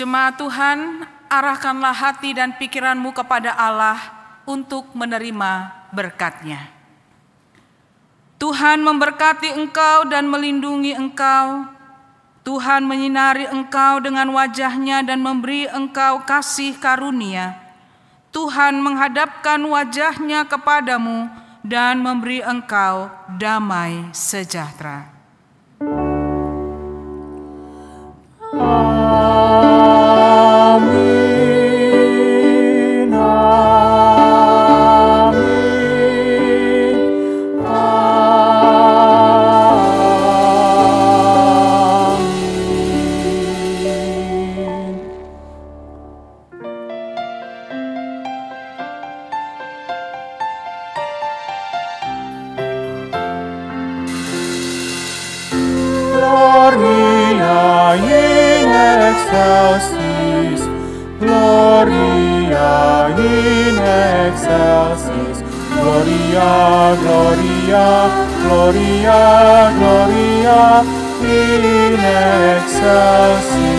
Jemaat Tuhan, arahkanlah hati dan pikiranmu kepada Allah untuk menerima berkat-Nya. Tuhan memberkati engkau dan melindungi engkau. Tuhan menyinari engkau dengan wajah-Nya dan memberi engkau kasih karunia. Tuhan menghadapkan wajah-Nya kepadamu dan memberi engkau damai sejahtera. Gloria in excelsis, Gloria, Gloria, Gloria, Gloria in excelsis.